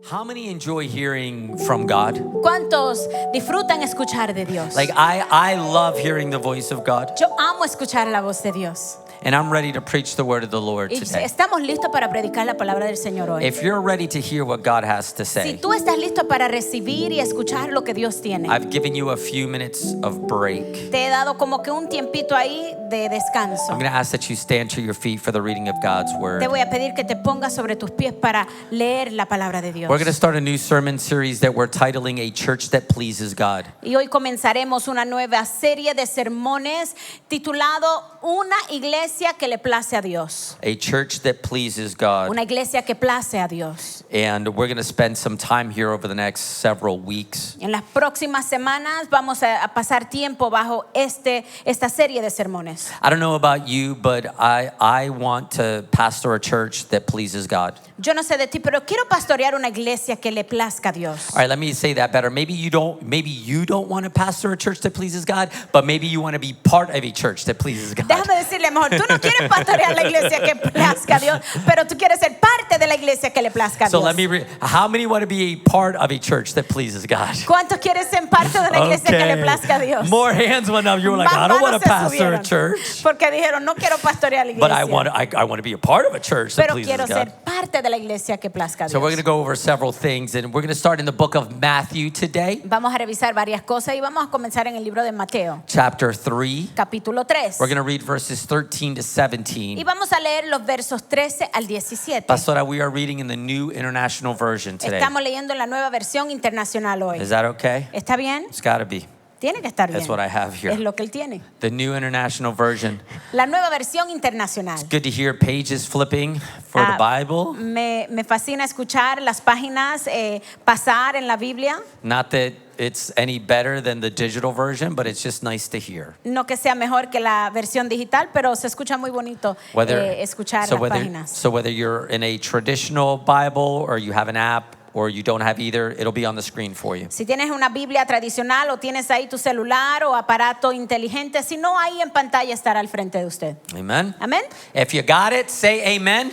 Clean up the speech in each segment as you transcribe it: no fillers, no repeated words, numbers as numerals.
How many enjoy hearing from God? ¿Cuántos disfrutan escuchar de Dios? Like I love hearing the voice of God, Yo amo escuchar la voz de Dios. and I'm ready to preach the word of the Lord Y today. estamos listos para predicar la palabra del Señor hoy. If you're ready to hear what God has to Si say, tú estás listo para recibir y escuchar lo que Dios tiene, I've given you a few minutes of break. te he dado como que un tiempito ahí de descanso. I'm going to ask that you stand to your feet for the reading of God's word. Te voy a pedir que te pongas sobre tus pies para leer la palabra de Dios. We're going to start a new sermon series that we're titling A Church That Pleases God. Y hoy comenzaremos una nueva serie de sermones titulado Una iglesia que le place a Dios. A Church That Pleases God. Una iglesia que place a Dios. And we're going to spend some time here over the next several weeks. En las próximas semanas vamos a pasar tiempo bajo esta serie de sermones. I don't know about you, but I want to pastor a church that pleases God. Yo no sé de ti, pero quiero pastorear una iglesia que le plazca a Dios. All right, let me say that better. Maybe you don't want to pastor a church that pleases God, but maybe you want to be part of a church that pleases God. Déjame decirle mejor, tú no quieres pastorear la iglesia que plazca a Dios, pero tú quieres ser parte de la iglesia que le plazca a So Dios. let me how many want to be a part of a church that pleases God? ¿Cuántos quieren ser parte de una iglesia que le plazca a Dios? More hands went up. You were like, Más I don't want manos to se pastor a subieron, church, porque dijeron, no quiero pastorear la but iglesia, I want to be a part of a church that pero pleases quiero God. ser parte de la iglesia que plazca a So we're Dios. going to go over several things, and we're going to start in the book of Matthew today, Vamos a revisar varias cosas y vamos a comenzar en el libro de Mateo, chapter 3. capítulo 3. We're going to read verses 13 to Y 17. vamos a leer los versos 13 al 17. Pastora, we are reading in the New International Version today. Estamos leyendo la nueva versión internacional hoy. Is that okay? ¿Está bien? It's got to be. Tiene que estar bien. That's what I have here. Es lo que él tiene. The New International Version. La nueva versión internacional. Good to hear pages flipping for the Bible. Me fascina escuchar las páginas pasar en la Biblia. Not that it's any better than the digital version, but it's just nice to hear. No que sea mejor que la versión digital, pero se escucha muy bonito escuchar las páginas. So whether you're in a traditional Bible or you have an app or you don't have either, it'll be on the screen for you. Si tienes una Biblia tradicional o tienes ahí tu celular o aparato inteligente, si no, ahí en pantalla estará al frente de usted. Amen? Amén. If you got it, say amen.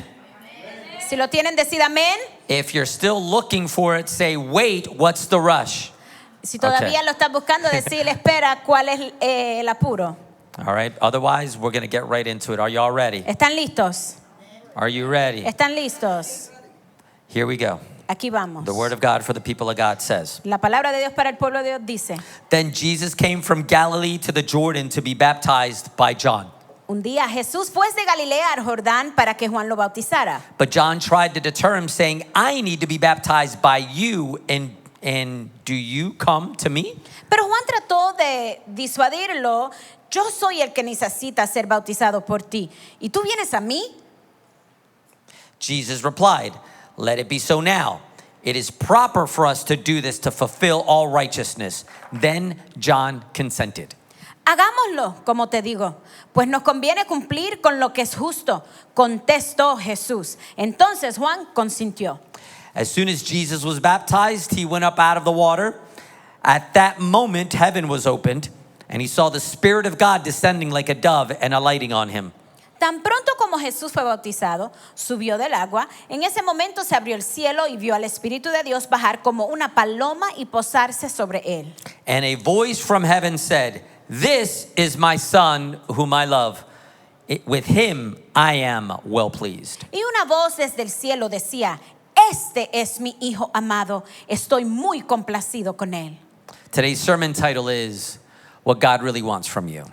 Si lo tienen, decid amén. If you're still looking for it, say wait, what's the rush? Si todavía lo estás buscando, decir espera, ¿cuál es el apuro? All right, otherwise we're going to get right into it. Are y'all ready? ¿Están listos? Are you ready? ¿Están listos? Here we go. Aquí vamos. The word of God for the people of God says, La palabra de Dios para el pueblo de Dios dice: Then Jesus came from Galilee to the Jordan to be baptized by John. Un día Jesús fue de Galilea al Jordán para que Juan lo bautizara. But John tried to deter him, saying, I need to be baptized by you, and do you come to me? Pero Juan trató de disuadirlo. Yo soy el que necesita ser bautizado por ti. ¿Y tú vienes a mí? Jesus replied, Let it be so now. It is proper for us to do this to fulfill all righteousness. Then John consented. Hagámoslo, como te digo, pues nos conviene cumplir con lo que es justo, contestó Jesús. Entonces Juan consintió. As soon as Jesus was baptized, he went up out of the water. At that moment, heaven was opened, and he saw the Spirit of God descending like a dove and alighting on him. Tan pronto como Jesús fue bautizado, subió del agua. En ese momento se abrió el cielo y vio al Espíritu de Dios bajar como una paloma y posarse sobre él. And a voice from heaven said, This is my son whom I love. With him I am well pleased. Y una voz desde el cielo decía: Este es mi hijo amado, estoy muy complacido con él. Today's sermon title is What God Really Wants from You.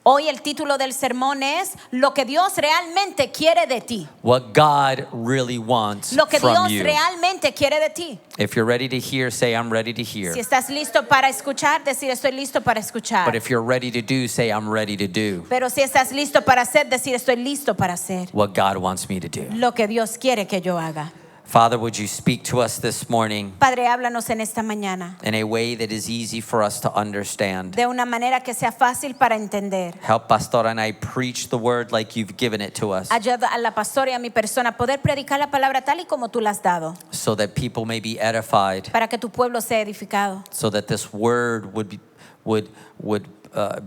Hoy el título del sermón es Lo que Dios realmente quiere de ti. What God really wants Lo que from Dios you. realmente quiere de ti. If you're ready to hear, say I'm ready to hear. Si estás listo para escuchar, decir estoy listo para escuchar. But if you're ready to do, say I'm ready to do Pero si estás listo para hacer, decir estoy listo para hacer what God wants me to do. lo que Dios quiere que yo haga. Father, would you speak to us this morning Padre, háblanos en esta mañana in a way that is easy for us to understand? de una manera que sea fácil para entender. Help Pastor and I preach the word like you've given it to us, Ayuda a la pastora y a mi persona a poder predicar la palabra tal y como tú la has dado, so that people may be edified, para que tu pueblo sea edificado, so that this word would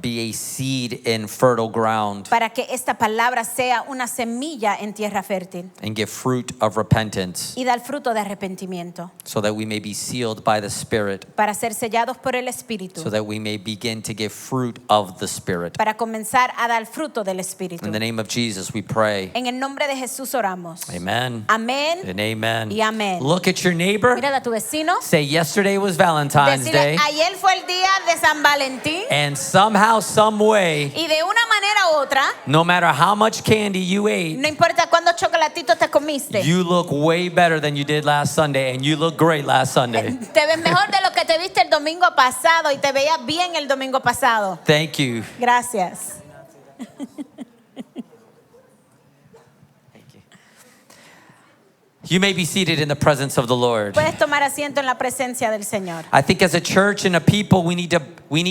be a seed in fertile ground para que esta palabra sea una semilla en tierra fértil and give fruit of repentance, y dar fruto de arrepentimiento, so that we may be sealed by the Spirit, para ser sellados por el Espíritu, so that we may begin to give fruit of the Spirit. para comenzar a dar fruto del Espíritu. In the name of Jesus, we pray. En el nombre de Jesús oramos. Amen. Amén And amen. y amén. Look at your neighbor. Mira a tu vecino. Say, yesterday was Valentine's Decirle, Day. ayer fue el día de San Valentín And somehow, some way, y de una manera u otra, no matter how much candy you ate, no importa cuántos chocolatitos te comiste, you look way better than you did last Sunday, and you look great last Sunday. te ves mejor de lo que te viste el domingo pasado y te veías bien el domingo pasado. Thank you. Gracias. You may be seated in the presence of the Lord. Puedes tomar asiento en la presencia del Señor. I think as a church and a people, we need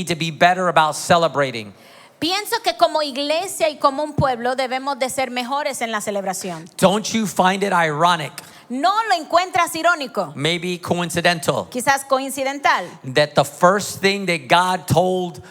to be better about celebrating. Pienso que como iglesia y como un pueblo debemos de ser mejores en la celebración. Don't you find it ironic, ¿No lo encuentras irónico? maybe coincidental, Quizás coincidental. that the first thing that God told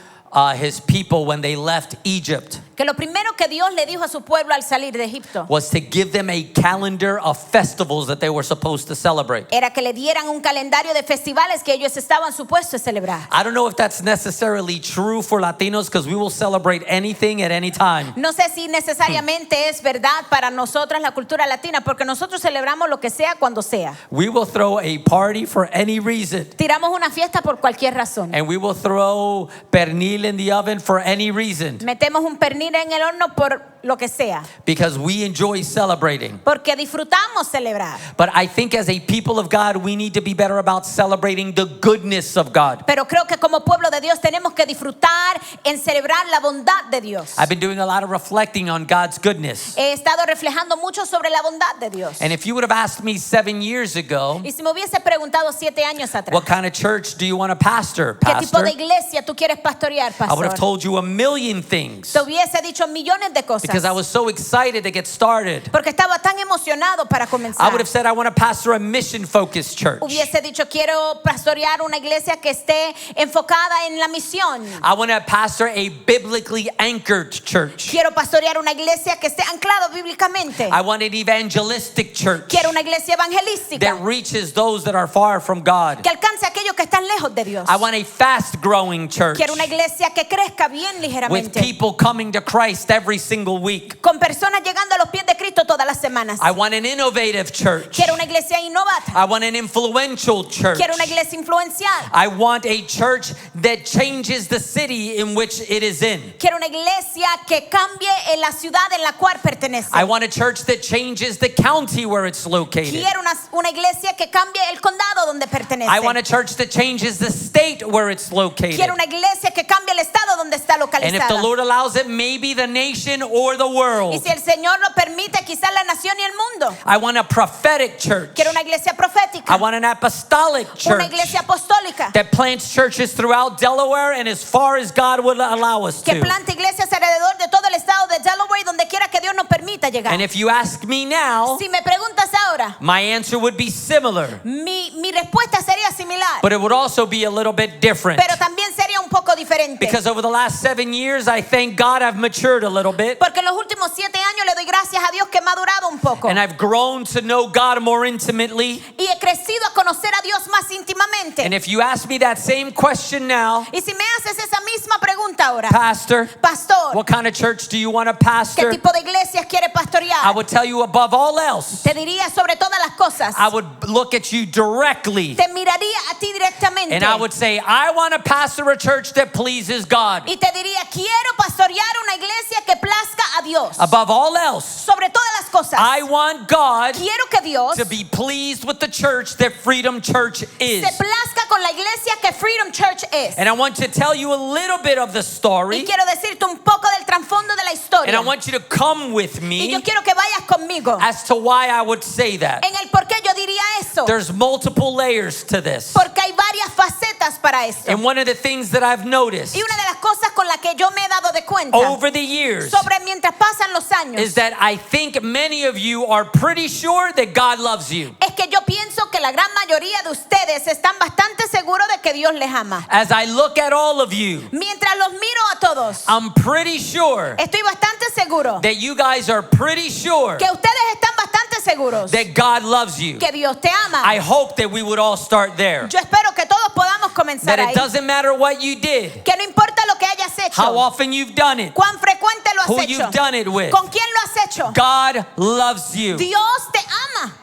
his people when they left Egypt Que lo primero que Dios le dijo a su pueblo al salir de Egipto was to give them a calendar of festivals that they were supposed to celebrate. era que le dieran un calendario de festivales que ellos estaban supuestos a celebrar. I don't know if that's necessarily true for Latinos, because we will celebrate anything at any time. No sé si necesariamente es verdad para nosotras la cultura latina, porque nosotros celebramos lo que sea cuando sea. We will throw a party for any reason, Tiramos una fiesta por cualquier razón. and we will throw pernil in the oven for any reason, Metemos un pernil en el horno por lo que sea, because we enjoy celebrating. porque disfrutamos celebrar. But I think as a people of God, we need to be better about celebrating the goodness of God. Pero creo que como pueblo de Dios tenemos que disfrutar en celebrar la bondad de Dios. I've been doing a lot of reflecting on God's goodness. He estado reflejando mucho sobre la bondad de Dios. And if you would have asked me 7 years ago, Y si me hubiese preguntado 7 años atrás, what kind of church do you want to pastor, ¿qué tipo pastor? de iglesia tú quieres pastorear, I would have pastor? told you a million things, Te hubiese dicho millones de cosas. because I was so excited to get started. Porque estaba tan emocionado para I comenzar. would have said I want to pastor a mission-focused church. Hubiese dicho, quiero pastorear una iglesia que esté enfocada en la misión. I want to pastor a biblically anchored church. Quiero pastorear una iglesia que esté anclado bíblicamente. I want an evangelistic church Quiero una iglesia that evangelística reaches those that are far from God. que alcance a aquellos que están lejos de Dios. I want a fast-growing church Quiero una iglesia que crezca bien with ligeramente, people coming to Christ every single week. con personas llegando a los pies de Cristo todas las semanas. I want an innovative church. Quiero una iglesia innovada. I want an influential church. Quiero una iglesia influencial. I want a church that changes the city in which it is in. Quiero una iglesia que cambie en la ciudad en la cual pertenece. I want a church that changes the county where it's located. Quiero una iglesia que cambie el condado donde pertenece. I want a church that changes the state where it's located. Quiero una iglesia que cambie el estado donde está And if localizada. the Lord allows it, maybe the nation or the world. Y si el Señor lo permite, quizás la nación y el mundo. I want a prophetic church. Quiero una iglesia profética. I want an apostolic Una church iglesia apostólica. that plants churches throughout Delaware and as far as God would allow us Que to. plante iglesias alrededor de todo el estado de Delaware y donde quiera que Dios nos permita llegar. And if you ask me now, Si me preguntas ahora, my answer would be similar, mi respuesta sería similar. but it would also be a little bit different. Pero también sería un poco diferente. Because over the last 7 years, I thank God I've matured a little bit. Porque en los últimos 7 años le doy gracias a Dios que he madurado un poco. And I've grown to know God more intimately. Y he crecido a conocer a Dios más íntimamente. And if you ask me that same question now, Y si me haces esa misma pregunta ahora, Pastor, pastor, what kind of church do you want to ¿qué pastor? tipo de iglesias quiere I pastorear? would tell you above all else, Te diría sobre todas las cosas. I would look at you directly Te miraría a ti directamente. and I would say, I want to pastor a church that pleases God. Y te diría, quiero pastorear una iglesia que plazca a Dios. Above all else, Sobre todas las cosas. I want God Quiero que Dios to be pleased with the church that Freedom Church is. se plazca con la iglesia que Freedom Church es. And I want to tell you a little bit of the Y story, quiero decirte un poco del trasfondo de la and historia. I want you to come with Y me yo quiero que vayas conmigo as to why I would say that. en el por qué yo diría eso. There's multiple layers to this. Porque hay varias facetas para esto. And one of the things that I've noticed Y una de las cosas con la que yo me he dado de cuenta over the years sobre mientras pasan los años is that I think many of you are pretty sure that God loves you. es que yo pienso que la gran mayoría de ustedes están bastante seguros de que Dios les ama. As I look at all of you, Mientras los miro a todos, I'm pretty sure estoy bastante seguro that you guys are pretty sure que ustedes están bastante seguros that God loves you. que Dios te ama. I hope that we would all start there. Yo espero que todos podamos comenzar That it ahí. doesn't matter what you did, Que no importa lo que hayas hecho, how often you've done it, cuán frecuente lo has who hecho, you've done it with. con quién lo has hecho. God loves you. Dios te ama.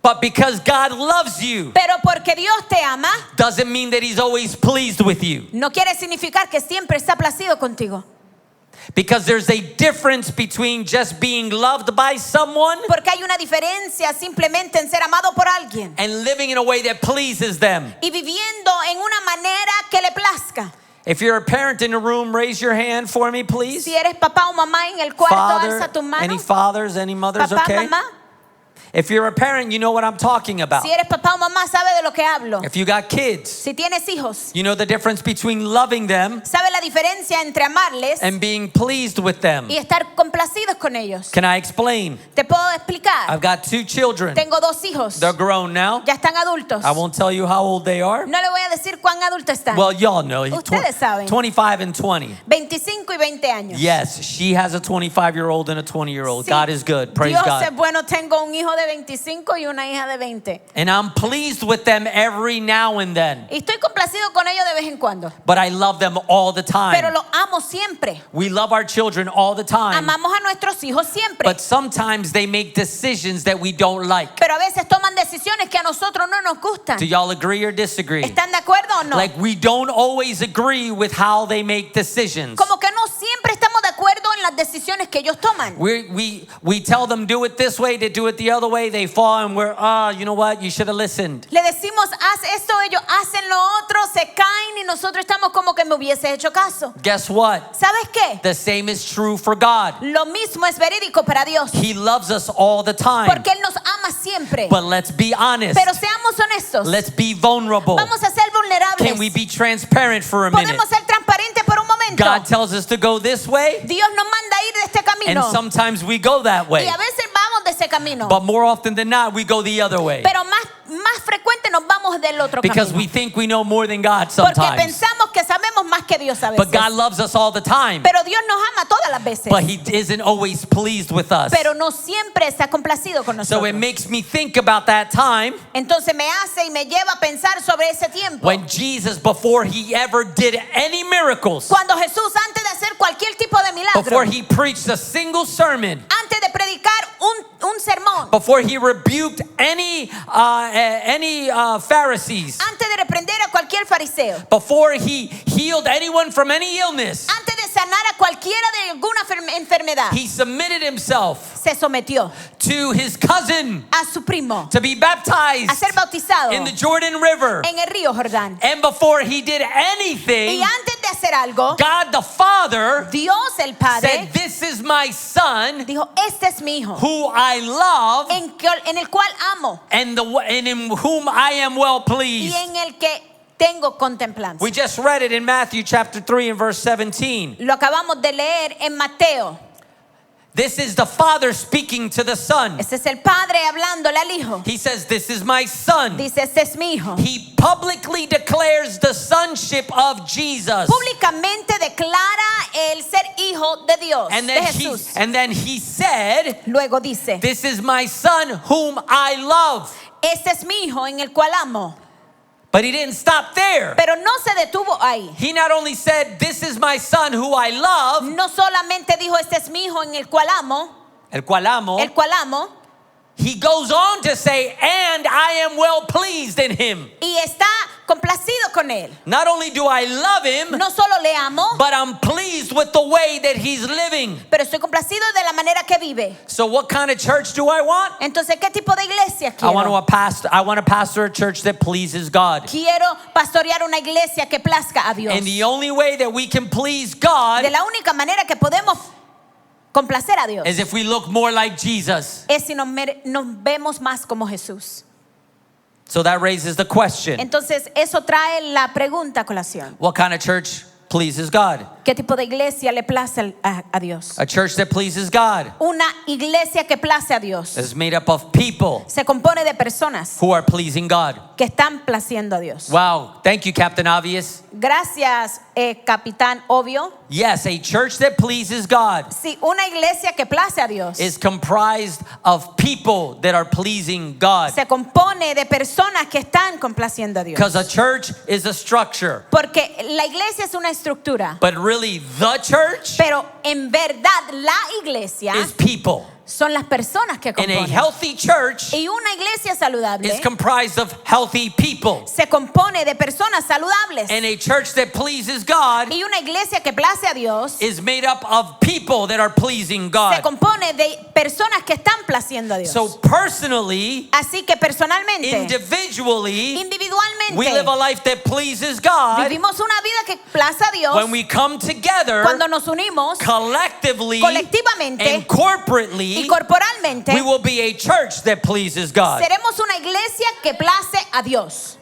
But because God loves you, Pero porque Dios te ama, doesn't mean that He's always pleased with you. no quiere significar que siempre está placido contigo. Because there's a difference between just being loved by someone Porque hay una diferencia simplemente en ser amado por alguien and living in a way that pleases them. y viviendo en una manera que le plazca. If you're a parent in the room, raise your hand for me, please. Si eres papá o mamá en el cuarto, Father, alza tu any mano. fathers, any mothers, Papá, okay? mamá. If you're a parent, you know what I'm talking about. Si eres papá o mamá, sabe de lo que hablo. If you got kids, Si tienes hijos, you know the difference between loving them sabe la diferencia entre amarles and being pleased with them. y estar complacidos con ellos. Can I explain? Te puedo explicar. I've got 2 children. Tengo 2 hijos. They're grown now. Ya están adultos. I won't tell you how old they are. No le voy a decir cuán adultos están. Well, y'all know. Ustedes saben. 25 and 20. 25 y 20 años. Yes, she has a 25-year-old and a 20-year-old. Sí, God is good. Praise Dios God. es bueno. Tengo un hijo de 25 y una hija de 20. And I'm pleased with them every now and then. Y estoy complacido con ellos de vez en cuando. But I love them all the Pero time. los amo siempre. We love our children all the time. Amamos a nuestros hijos siempre. But sometimes they make decisions that we don't like. Pero a veces toman decisiones que a nosotros no nos gustan. Do y'all agree or disagree? ¿Están de acuerdo o no? Like we don't always agree with how they make decisions. Como que no siempre estamos de acuerdo en las decisiones que ellos toman. We tell them do it this way, they do it the other way, they fall and we're, you know what, you should have listened. Le decimos, haz esto, ellos hacen lo otro, se caen y nosotros estamos como que me hubiese hecho caso. Guess what? ¿Sabes qué? The same is true for God. Lo mismo es verídico para Dios. He loves us all the time. Porque Él nos ama siempre. But let's be honest. Pero seamos honestos. Let's be vulnerable. Vamos a ser vulnerables. Can we be transparent for a minute? Podemos ser transparentes por un momento. God tells us to go this way, Dios nos manda a ir de este and camino. sometimes we go that way. Y a veces vamos de ese camino. But more often than not, we go the other way. Pero más frecuente nos vamos del otro Because camino. we think we know more than God Porque sometimes. pensamos que sabemos más que Dios a veces. But God loves us all the time. Pero Dios nos ama todas las veces. But He isn't always pleased with us. Pero no siempre está complacido con So nosotros. it makes me think about that time Entonces me hace y me lleva a pensar sobre ese tiempo. when Jesus, before He ever did any miracles, Cuando Jesús, antes de hacer cualquier tipo de milagro, before He preached a single sermon, antes de predicar un sermón, before He rebuked any Pharisees, antes de reprender a cualquier fariseo, before He healed anyone from any illness, antes de sanar a cualquiera de alguna enfermedad, He submitted Himself se sometió to His cousin a su primo to be baptized a ser bautizado in the Jordan River. en el río Jordán. And before He did Y anything, antes de hacer algo, God the Father Dios el Padre said, "This is my son dijo, este es mi hijo, who I love en el cual amo and in whom I am well y pleased." en el que tengo contemplancia. We just read it in Matthew chapter 3 and verse 17. Lo acabamos de leer en Mateo. This is the Father speaking to the Son. Este es el Padre hablándole al Hijo. He says, "This is my son." Dice, este es mi hijo. He publicly declares the sonship of Jesus. Públicamente declara el ser hijo de Dios, And de then Jesús. he said, Luego dice, "This is my son whom I love." este es mi hijo en el cual amo. But He didn't stop there. Pero no se detuvo ahí. He not only said, "This is my son who I love," No solamente dijo, este es mi hijo en el cual amo, el cual amo. He goes on to say, "And I am well pleased in him." y está complacido con él. Not only do I love him, No solo le amo, but I'm pleased with the way that he's living. pero estoy complacido de la manera que vive. So what kind of church do I want? Entonces, ¿qué tipo de iglesia I want quiero? to pastor a church that pleases God. Quiero pastorear una iglesia que plazca a Dios. And the only way that we can please God De la única manera que podemos complacer a Dios is if we look more like Jesus. es si nos vemos más como Jesús. So that raises the question, Entonces eso trae la pregunta a colación. what kind of church pleases God? ¿Qué tipo de iglesia le place a Dios? A church that pleases God Una iglesia que place a Dios. is made up of people Se compone de personas who are pleasing God. que están placiendo a Dios. Wow. Thank you, Captain Obvious. Gracias, Capitán Obvio. Yes, a church that pleases God Sí, una iglesia que place a Dios is comprised of people that are pleasing God. se compone de personas que están complaciendo a Dios. Because a church is a structure, Porque la iglesia es una estructura, but really the church pero en verdad la iglesia is people. son las personas que And a componen. healthy church Y una iglesia saludable is comprised of healthy people. se compone de personas saludables. And a church that pleases God Y una iglesia que place a Dios is made up of people that are pleasing se God. compone de personas que están placiendo a Dios. So personally, Así que personalmente, individually, individualmente, we live a life that pleases God vivimos una vida que place a Dios when we come together cuando nos unimos collectively colectivamente and corporately. y corporalmente. We will be a church that pleases God. Seremos una iglesia que place a Dios.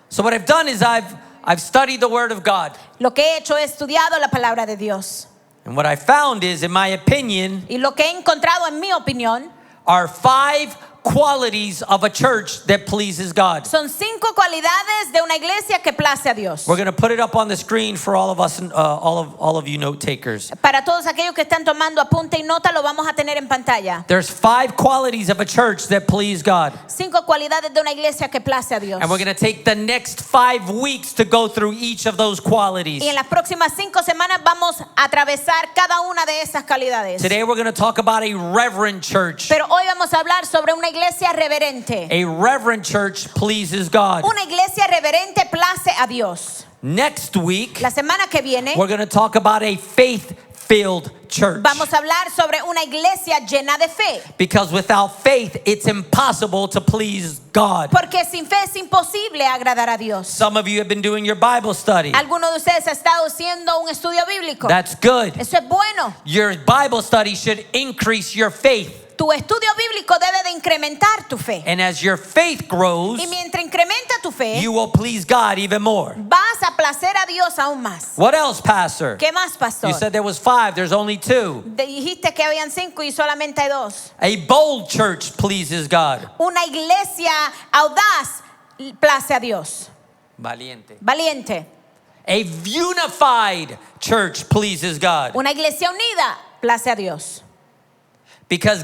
So what I've done is I've studied the Word of God. Lo que he hecho es estudiado la palabra de Dios. And what I found is, in my opinion, Y lo que he encontrado en mi opinión are 5 qualities of a church that pleases God. son 5 cualidades de una iglesia que place a Dios. We're going to put it up on the screen for all of us, all of you note takers. Para todos aquellos que están tomando apunte y nota, lo vamos a tener en pantalla. There's 5 qualities of a church that please God. 5 cualidades de una iglesia que place a Dios. And we're going to take the next 5 weeks to go through each of those qualities. Y en las próximas 5 semanas vamos a atravesar cada una de esas cualidades. Today we're going to talk about a reverent church. Pero hoy vamos a hablar sobre una iglesia reverente. A reverent church pleases God. Una iglesia reverente place a Dios. Next week, La semana que viene we're going to talk about a faith-filled church. vamos a hablar sobre una iglesia llena de fe. Because without faith, it's impossible to please God. Porque sin fe es imposible agradar a Dios. Some of you have been doing your Bible study. Algunos de ustedes ha estado haciendo un estudio bíblico. That's good. Eso es bueno. Your Bible study should increase your faith. Tu estudio bíblico debe de incrementar tu fe. And as your faith grows, Y mientras incrementa tu fe, you will please God even more. vas a placer a Dios aún más. What else, Pastor? ¿Qué más, pastor? You said there was 5. There's only 2. Dijiste que habían 5 y solamente hay 2. A bold church pleases God. Una iglesia audaz place a Dios. Valiente. Valiente. A unified church pleases God. Una iglesia unida place a Dios. Because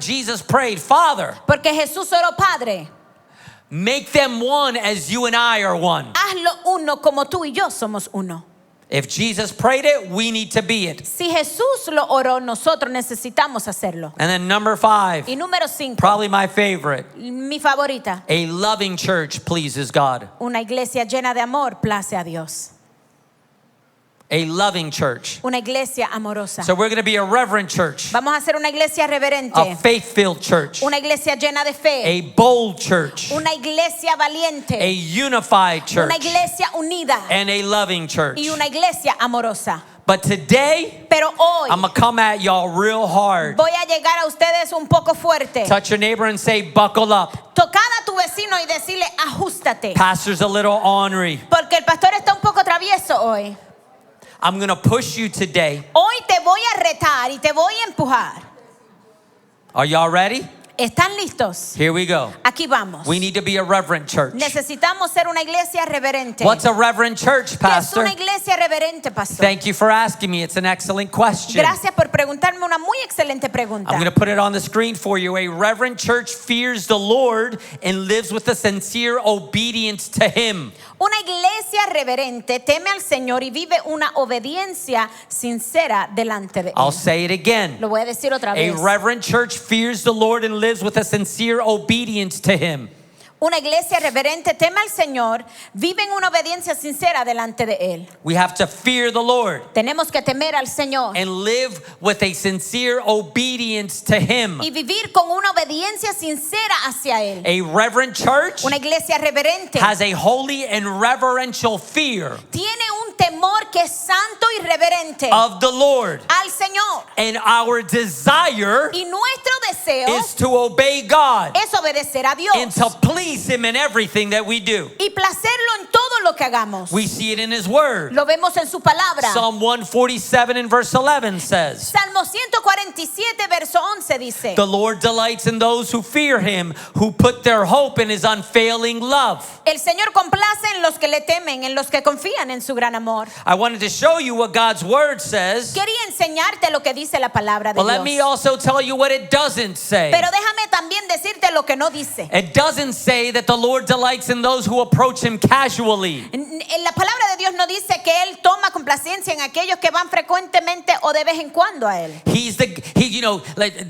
Jesus prayed, Father, Porque Jesús oró, Padre, make them one as you and I are one. hazlo uno como tú y yo somos uno. If Jesus prayed it, we need to be it. Si Jesús lo oró, nosotros necesitamos hacerlo. And then number 5, Y número 5, probably my favorite, mi favorita. a loving church pleases God. Una iglesia llena de amor place a Dios. A loving church. Una iglesia amorosa. So we're going to be a reverent church, Vamos a ser una iglesia reverente. a faith-filled church, Una iglesia llena de fe. a bold church, Una iglesia a valiente. unified church, Una iglesia unida. and a loving church. Y una iglesia amorosa. But today, Pero hoy I'm going to come at y'all real hard. voy a llegar a ustedes un poco fuerte. Touch your neighbor and say, buckle up. Tocar a tu vecino y decirle, ajustate. Pastor's a little ornery. Porque el pastor está un poco travieso hoy. I'm going to push you today. Hoy te voy a retar y te voy a empujar. Are y'all ready? ¿Están listos? Here we go. Aquí vamos. We need to be a reverent church. Necesitamos ser una iglesia reverente. What's a reverent church, ¿Qué es Pastor? una iglesia reverente, pastor? Thank you for asking me. It's an excellent question. Gracias por preguntarme una muy excelente pregunta. I'm going to put it on the screen for you. A reverent church fears the Lord and lives with a sincere obedience to Him. Una iglesia reverente teme al Señor y vive una obediencia sincera delante de I'll Él. say it again. Lo voy a decir otra A vez. reverent church fears the Lord and lives with a sincere obedience to Him. Una iglesia reverente teme al Señor, vive en una obediencia sincera delante de Él. We have to fear the Lord Tenemos que temer al Señor and live with a sincere obedience to Him. y vivir con una obediencia sincera hacia Él. A reverent church Una iglesia reverente has a holy and reverential fear tiene un temor que es santo y reverente of the Lord. al Señor. And our desire Y nuestro deseo is to obey God es obedecer a Dios and to please Him in everything that we do. y placerlo en todo lo que que hagamos. We see it in His Word. Lo vemos en su palabra. Psalm 147 and verse 11 says, Salmo 147, verso 11 dice: the Lord delights in those who fear Him, who put their hope in His unfailing love. El Señor complace en los que le temen, en los que confían en su gran amor. I wanted to show you what God's Word says, Quería enseñarte lo que dice la palabra de but let me Dios. also tell you what it doesn't say. Pero déjame también decirte lo que no dice. It doesn't say that the Lord delights in those who approach Him casually. En la palabra de Dios no dice que Él toma complacencia en aquellos que van frecuentemente o de vez en cuando a Él.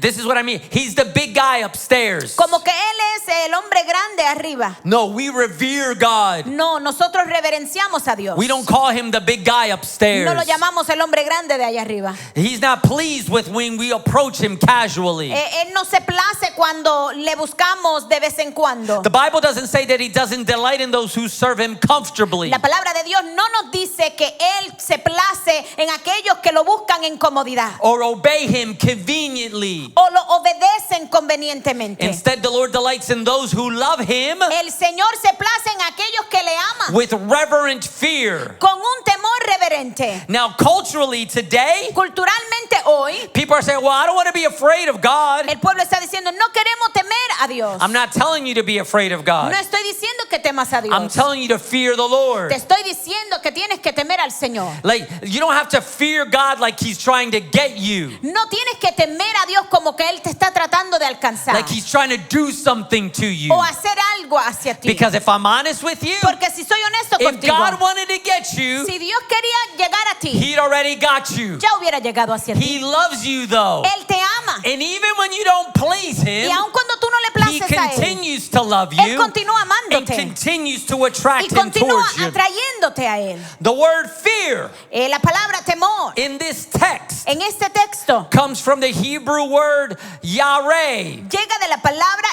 This is what I mean. He's the big guy upstairs. Como que Él es el hombre grande arriba. No, we revere God. No, nosotros reverenciamos a Dios. We don't call Him the big guy upstairs. No lo llamamos el hombre grande de allá arriba. He's not pleased with when we approach Him casually. Él no se place cuando le buscamos de vez en cuando. The Bible doesn't say that He doesn't delight in those who serve Him comfortably. La palabra de Dios no nos dice que Él se place en aquellos que lo buscan en comodidad Or obey Him conveniently. o lo obedecen convenientemente. Instead, the Lord delights in those who love Him El Señor se place en aquellos que le aman with reverent fear. con un temor reverente. Now, culturally today, Culturalmente hoy, people are saying, well, I don't want to be afraid of God. el pueblo está diciendo, no queremos temer a Dios. I'm not telling you to be afraid of God. No estoy diciendo que temas a Dios. I'm telling you to fear the Lord. Te estoy diciendo que tienes que temer al Señor. Like, you don't have to fear God like He's trying to get you. No tienes que temer a Dios como que Él te está tratando de alcanzar Like He's trying to do something to you. o hacer algo hacia ti. Because if I'm honest with you, Porque si soy honesto if contigo, God wanted to get you, si Dios quería llegar a ti, He'd already got you. ya hubiera llegado hacia ti. He loves you though. Él te ama. And even when you don't please Y Him, aun cuando tú no le He places a Él, continues to love Él you continúa and amándote continues to y attract Him continúa towards you. atrayéndote a Él. The word fear La palabra temor in this text en este texto comes from the Hebrew word yareh. llega de la palabra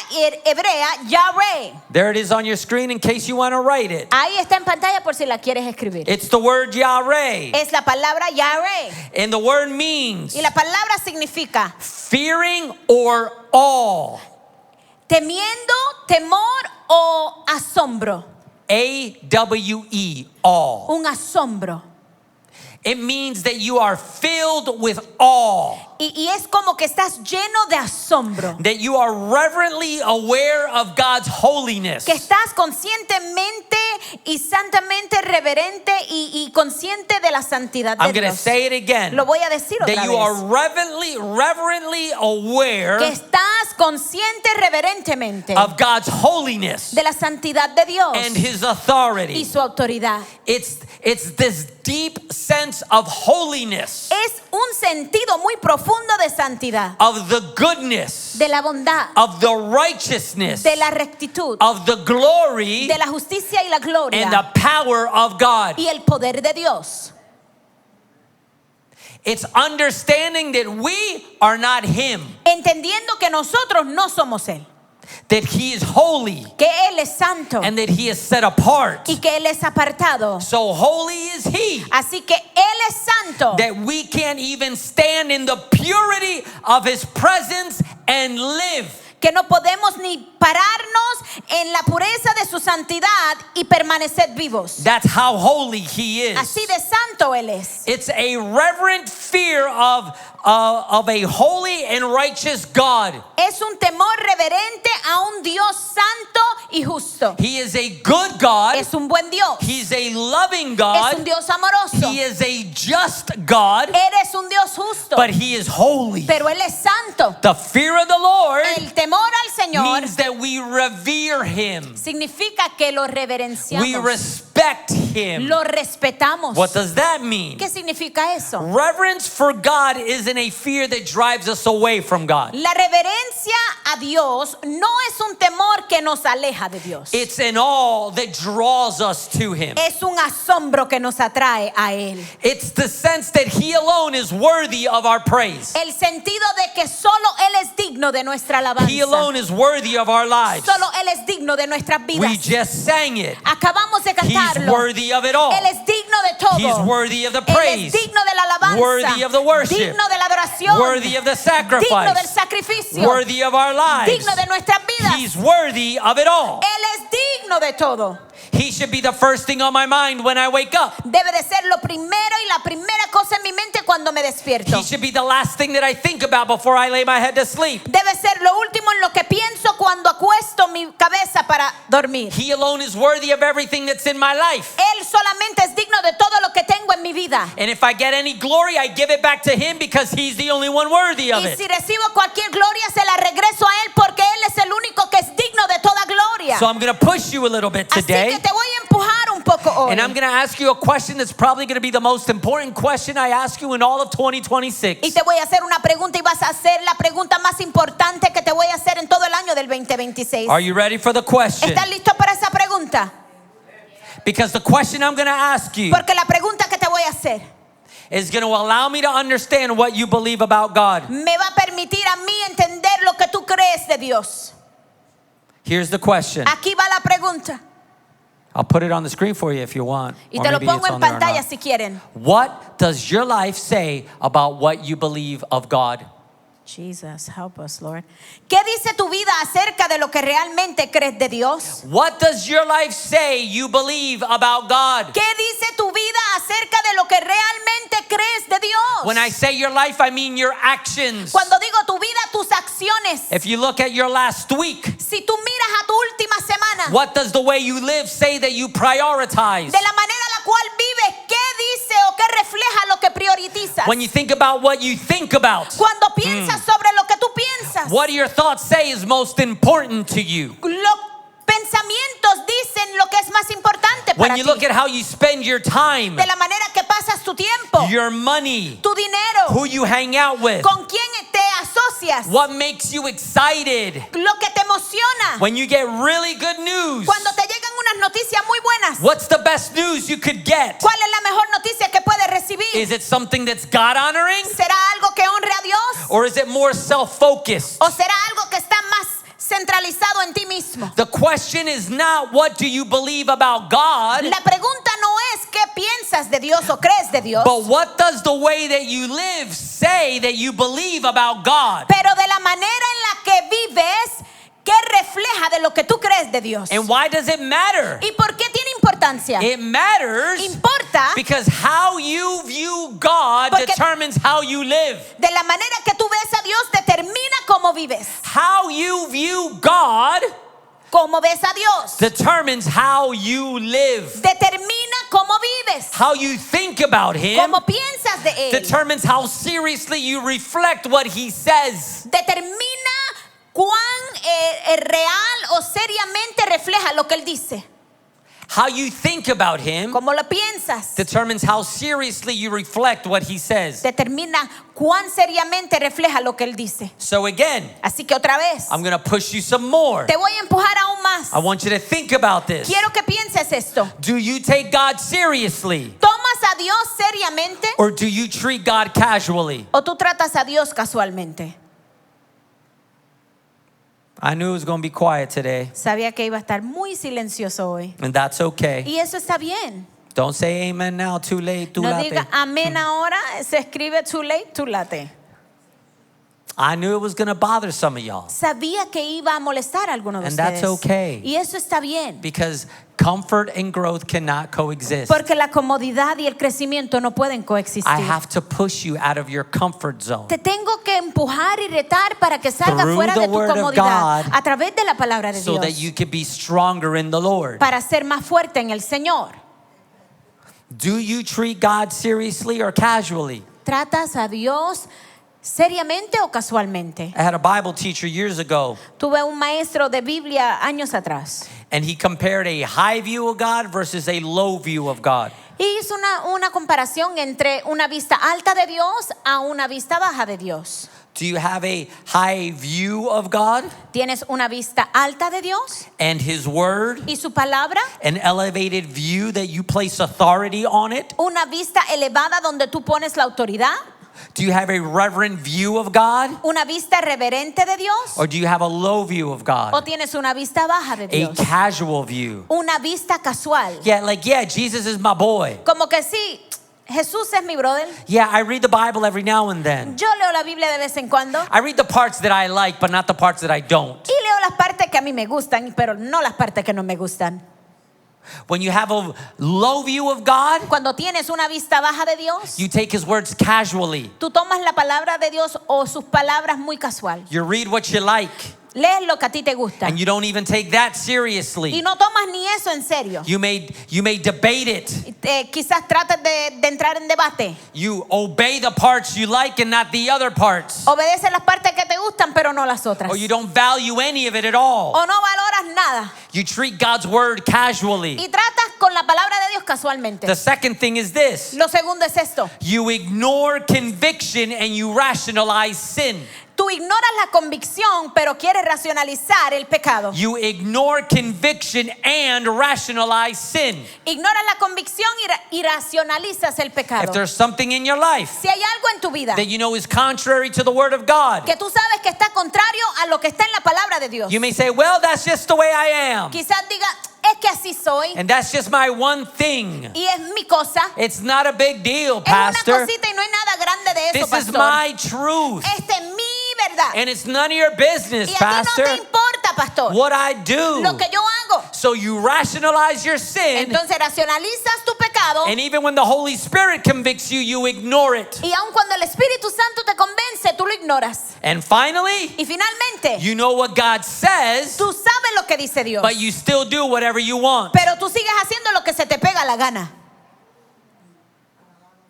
hebrea Yahweh. There it is on your screen in case you want to write it. Ahí está en pantalla por si la quieres escribir. It's the word yareh. Es la palabra Yahweh. And the word means Y la palabra significa fearing or awe. temiendo, temor o asombro. A-W-E, awe. Un asombro. It means that you are filled with awe. Y es como que estás lleno de asombro. That you are reverently aware of God's holiness. Que estás conscientemente y santamente reverente y consciente de la santidad de I'm going to Dios. say it again. Lo voy a decir otra That you are vez. reverently aware Que estás consciente reverentemente of God's holiness de la santidad de Dios and His y authority. su autoridad. It's this deep sense of holiness, Es un sentido muy profundo de santidad, of the goodness, de la bondad, of the righteousness, de la rectitud, of the glory, de la justicia y la gloria and the power of God. y el poder de Dios. It's understanding that we are not Him, Entendiendo que nosotros no somos Él, that He is holy, que Él es santo and that He is set apart. y que Él es apartado. So holy is He Así que Él es santo, that we can't even stand in the purity of His presence and live. que no podemos ni pararnos en la pureza de su santidad y permanecer vivos. That's how holy He is. Así de santo Él es. It's a reverent fear of a holy and righteous God. Es un temor reverente a un Dios santo y justo. He is a good God. Es un buen Dios. He's a loving Es God. un Dios amoroso. He is a just God, Eres un Dios justo. but He is holy. Pero Él es santo. The fear of the Lord El temor al Señor means that we revere Him. significa que lo reverenciamos. We respect Him. Lo respetamos. What does that mean? ¿Qué significa eso? Reverence for God isn't a fear that drives us away from God. La reverencia a Dios no es un temor que nos aleja de Dios. It's an awe that draws us to Him. Es un asombro que nos atrae a Él. It's the sense that He alone is worthy of our praise. El sentido de que solo Él es digno de nuestra alabanza. He alone is worthy of our lives. Solo Él es digno de nuestras We vidas. just sang it. Acabamos de He's cantarlo. worthy of it all. Él es digno de todo. He's worthy of the Él praise, es digno de la alabanza. worthy of the worship, digno de la adoración. worthy of the digno del sacrifice, sacrificio. worthy of our lives. digno de nuestras vidas. He's worthy of it all. Él es digno de todo. He should be the first thing on my mind when I wake up. Debe de ser lo primero y la primera cosa en mi mente cuando me despierto. He should be the last thing that I think about before I lay my head to sleep. Debe ser lo último en lo que pienso cuando acuesto mi cabeza para dormir. He alone is worthy of everything that's in my life. Él solamente es digno de todo lo que tengo en mi vida. And if I get any glory, I give it back to him because he's the only one worthy of Y it. si recibo cualquier gloria, se la regreso a Él porque Él es el único que es digno de toda gloria. So I'm going to push you a little bit Así today. que te voy a empujar un poco hoy. And I'm going to ask you a question that's probably going to be the most important question I ask you in all of 2026. Y te voy a hacer una pregunta y vas a hacer la pregunta más importante que te voy a hacer en todo el año del 2026. Are you ready for the question? ¿Estás listo para esa pregunta? Because the question I'm going to ask you Porque la pregunta que te voy a hacer is going to allow me to understand what you believe about God. me va a permitir a mí entender lo que tú crees de Dios. Here's the question. Aquí va la pregunta. I'll put it on the screen for you if you want. Y Or te lo maybe pongo it's en on there or pantalla not. si quieren. What does your life say about what you believe of God? Jesus, help us, Lord. ¿Qué dice tu vida acerca de lo que realmente crees de Dios? What does your life say you believe about God? ¿Qué dice tu vida acerca de lo que realmente crees de Dios? When I say your life, I mean your actions. Cuando digo tu vida, tus acciones. If you look at your last week, Si tú miras a tu última semana, what does the way you live say that you prioritize? de la manera en la cual vives, ¿qué dice o qué refleja lo que priorizas? When you think about what you think about, Cuando piensas sobre lo que tú piensas, what do your thoughts say is most important to you? los pensamientos dicen lo que es más importante para When you ti. look at how you spend your time, De la manera que pasas tu tiempo, your money, tu dinero, who you hang out with, con quién te asocias, what makes you excited, lo que te emociona. when you get really good news, Cuando te llegan unas noticias muy buenas, what's the best news you could get? ¿cuál es la mejor noticia que puedes recibir? Is it something that's God honoring, ¿Será algo que honre a Dios? or is it more self-focused? ¿O será algo que está más centralizado en ti mismo? The question is not what do you believe about God, La pregunta no es qué piensas de Dios o crees de Dios, but what does the way that you live say that you believe about God? pero de la manera en la que vives, ¿qué refleja de lo que tú crees de Dios? And why does it matter? ¿Y por qué tiene importancia? It matters Importa because how you view God Porque- determines how you live. de la manera que tú ves a Dios, determina cómo vives. How you view God Cómo ves a Dios, determines how you live. determina cómo vives. How you think about Him Cómo piensas de Él, determines how seriously you reflect what He says. determina cuán real o seriamente refleja lo que Él dice. How you think about Him Cómo lo piensas, determines how seriously you reflect what He says. determina cuán seriamente refleja lo que Él dice. So again, Así que otra vez, I'm going to push you some more. te voy a empujar aún más. I want you to think about this. Quiero que pienses esto. Do you take God seriously, ¿Tomas a Dios seriamente or do you treat God casually? o tú tratas a Dios casualmente? I knew it was going to be quiet today, Sabía que iba a estar muy silencioso hoy. and that's okay. Y eso está bien. Don't say amen now, too late, too No late. diga amén ahora, se escribe too late, too late. I knew it was going to bother some of y'all Sabía que iba a molestar a alguno de And that's ustedes. okay. Y eso está bien. because comfort and growth cannot coexist. Porque la comodidad y el crecimiento no pueden coexistir. I have to push you out of your comfort zone. Te tengo que empujar y retar para que salgas Through fuera the de tu word of comodidad God, a través de la palabra de so that Dios you can be stronger in the Lord. para ser más fuerte en el Señor. Do you treat God seriously or casually? ¿Tratas a Dios seriamente o casualmente? I had a Bible teacher years ago, Tuve un maestro de Biblia años atrás and he compared a high view of God versus a low view of God. y hizo una comparación entre una vista alta de Dios a una vista baja de Dios. Do you have a high view of God ¿Tienes una vista alta de Dios and His Word? y su palabra? An elevated view that you place authority on it? ¿Una vista elevada donde tú pones la autoridad? Do you have a reverent view of God? ¿Una vista reverente de Dios? Or do you have a low view of ¿O God? tienes una vista baja de A Dios? casual view. Una vista casual. Yeah, Jesus is my boy. Como que sí, Jesús es mi brother. Yeah, I read the Bible every now and then. Yo leo la Biblia de vez en cuando I read the parts that I like, but not the parts that I don't. y leo las partes que a mí me gustan, pero no las partes que no me gustan. When you have a low view of God, Cuando tienes una vista baja de Dios, you take his words casually. tú tomas la palabra de Dios o sus palabras muy casual. You read what you like, Lees lo que a ti te gusta. and you don't even take that Y seriously. no tomas ni eso en serio. You may debate it. Quizás trates de entrar en debate. You obey the parts you like and not the other parts. Obedeces las partes que te gustan, pero no las otras. Or you don't value any of it at all. O no valoras nada. You treat God's word casually. Y tratas con la palabra de Dios casualmente. The second thing is this. Lo segundo es esto. You ignore conviction and you rationalize sin. Tú ignoras la convicción, pero quieres racionalizar el pecado. You ignore conviction and rationalize sin. Ignoras la convicción y racionalizas el If pecado. there's something in your life Si hay algo en tu vida that you know is contrary to the word of God, que tú sabes que está contrario a lo que está en la palabra de Dios, you may say, well, that's just the way I am. quizás diga, es que así soy And that's just my one thing. y es mi cosa. It's not a big deal, Es una Pastor. cosita y no hay nada grande de eso, This is pastor. my truth. Esta es mi verdad. And it's none of your business, Y a ti no Pastor, te importa, pastor, what I do. lo que yo hago. So you rationalize your sin, Entonces racionalizas tu pecado and even when the Holy Spirit convicts you, you ignore it. y aun cuando el Espíritu Santo te convence, tú lo ignoras. And finally, Y finalmente, you know what God says, tú sabes lo que dice Dios, but you still do whatever you want. pero tú sigues haciendo lo que se te pega la gana.